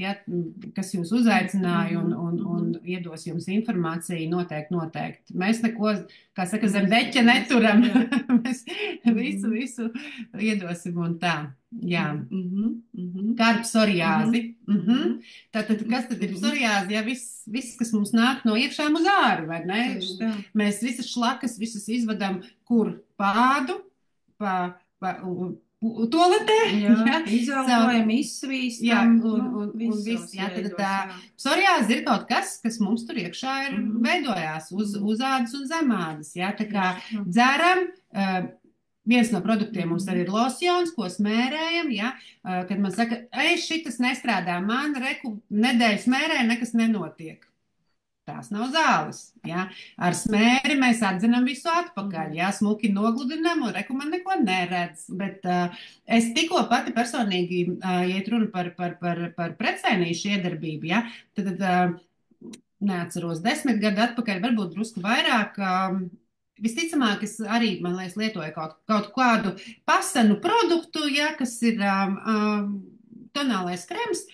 kas jūs uzaicināja un iedos jums informāciju, noteikti. Mēs neko, kā saka, zem deķa neturam. Mēs visu iedosim un tā. Jā. Kā ar psoriāzi. Tātad, kas tad ir psoriāzi? Viss, kas mums nāk no iekšām uz āru, vai ne? Mēs visas šlakas, visas izvadam, kur pādu, toaletē, izelpojam, izsvīstam, un viss, psoriāze ir kaut kas mums tur iekšā ir veidojās uz ādas un zemādas, tā kā dzeram, viens no produktiem mums arī ir losjons, ko smērējam, kad man saka, šitas nestrādā, man nedēļas smērē, nekas nenotiek. Tās nav zāles. Ar smēri mēs atdzinām visu atpakaļ. Smuki nogludinām un man neko neredz. Bet es tikko pati personīgi, ja runa par precēnīšu iedarbību, tad neatceros 10 gadu atpakaļ, varbūt drusku vairāk. Visticamāk, es arī, man liekas, lietoju kaut kādu pasenu produktu, kas ir tonālais krems.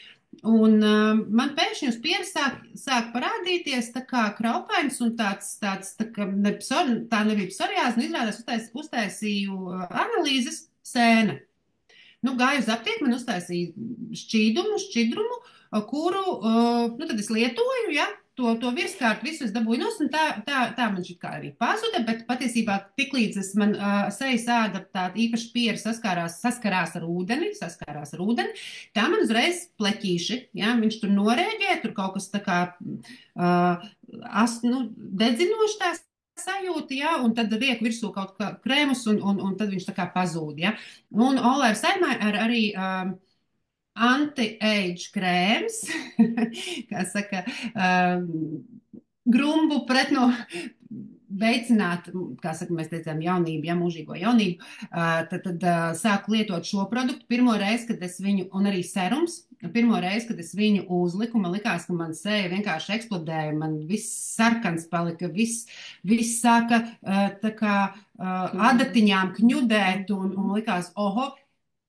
Un man pēkšņi uz pieres sāk parādīties tā kā kraupains un tāds tā nebija psoriāze, un izrādās uztaisīju analīzes sēne. Gāju uz aptieku, man uztaisīja šķidrumu, kuru, tad es lietoju, to virskārtu visu es dabūju nos, un tā man šit kā arī pazuda, bet patiesībā tiklīdz man sejas āda tā īpaši piera saskarās ar ūdeni, tā man uzreiz pleķīši, viņš tur norēģē, tur kaut kas tā kā dedzinoši tās sajūta, un tad liek virsū kaut kā krēmus, un tad viņš tā kā pazūd, Un olēvs saimē ar arī anti-age krēms, kā saka, grumbu pret veicināt, kā saka, mēs teicām, jaunību, mūžīgo jaunību, tad sāku lietot šo produktu pirmo reizi, kad es viņu, un arī serums, pirmo reizi, kad es viņu uzliku, man likās, ka man seja vienkārši eksplodēja, man viss sarkans palika, viss sāka tā kā adatiņām kņudēt, un likās,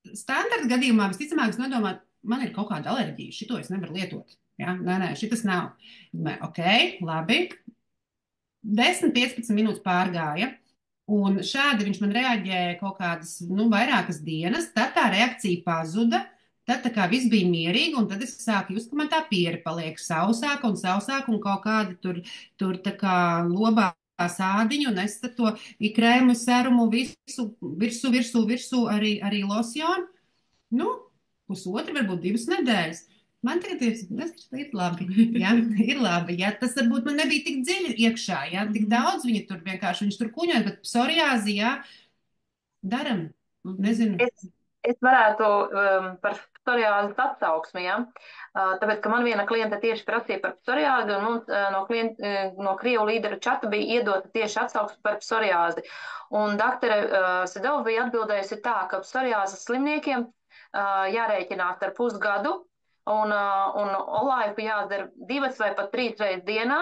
standarta gadījumā visticamāk es nedomāju, man ir kaut kāda alerģija, šito es nevaru lietot. Nē, šitas nav. Ok, labi. 10-15 minūtes pārgāja, un šādi viņš man reaģēja kaut kādas, vairākas dienas, tad tā reakcija pazuda, tad tā kā viss bija mierīgi, un tad es sāku just, ka man tā piere paliek sausāka, un kaut kādi tur tā kā lobā sādiņu un esat to krēmu, serumu, virsū, arī losjonu. Nu, pusotru, varbūt 2 nedēļas. Man tagad ir labi, jā, ir labi, jā, tas varbūt man nebija tik dziļi iekšā, jā, tik daudz viņa tur vienkārši, viņš tur kuņoja, bet psoriāzi, jā, daram, nezinu. Es varētu par psoriāzes atsauksmi, ja? Tāpēc, ka man viena kliente tieši prasīja par psoriāzi, un mums no Krievu līderu čata bija iedota tieši atsauksme par psoriāzi. Un doktore Sedova bija atbildējusi tā, ka psoriāzes slimniekiem jārēķinās ar pusgadu, un olaipu jādzer 2 vai pat 3 reizes dienā.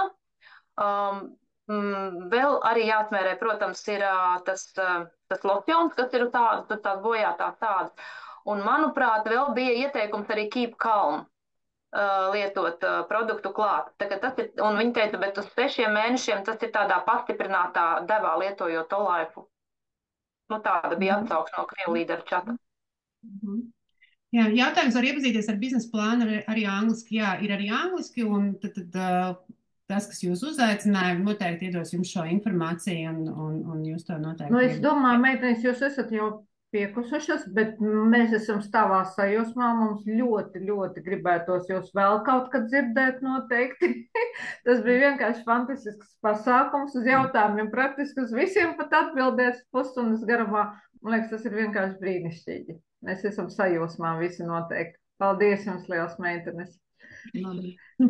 Vēl arī jāatmērē, protams, ir tas losjons, kas ir tās bojātās tādas. Un, manuprāt, vēl bija ieteikums arī keep calm lietot produktu klāt. Un viņi teica, bet uz 6 mēnešiem tas ir tādā pastiprinātā devā lietojot olaipu. Nu, tāda bija atsauksme no Krievu līderu čata. Jā, jautājums var iepazīties ar biznesa plānu arī angliski. Jā, ir arī angliski, un tad tas, kas jūs uzaicināja, noteikti iedos jums šo informāciju, un jūs to noteikti. Nu, es domāju, meitenes, jūs esat jau piekusušas, bet mēs esam stāvā sajūsmā. Mums ļoti, ļoti gribētos jūs vēl kaut kad dzirdēt noteikti. Tas bija vienkārši fantastisks pasākums uz jautājumiem, praktiski uz visiem pat atbildēt pusstundas garumā. Man liekas, tas ir vienkārši brīnišķīgi. Mēs esam sajūsmā visi noteikti. Paldies jums liels, meitenes!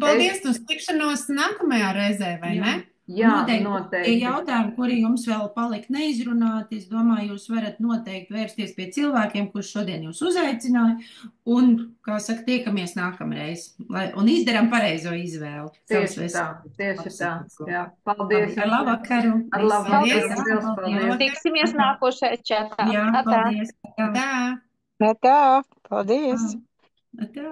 Paldies, uz tikšanos nākamajā reizē, vai ne? Jā, noteikti. Tie jautājumi, kuri jums vēl palika neizrunāti, es domāju, jūs varat noteikti vērsties pie cilvēkiem, kurš šodien jūs uzaicināja, un, kā saka, tiekamies nākamreiz, un izdaram pareizo izvēli. Tieši tā. Jā, paldies. Ar labu vakaru. Ar labu vakaru. Paldies. Tiksimies nākošajā čatā. Jā, paldies. Tā. Tā, paldies. Tā.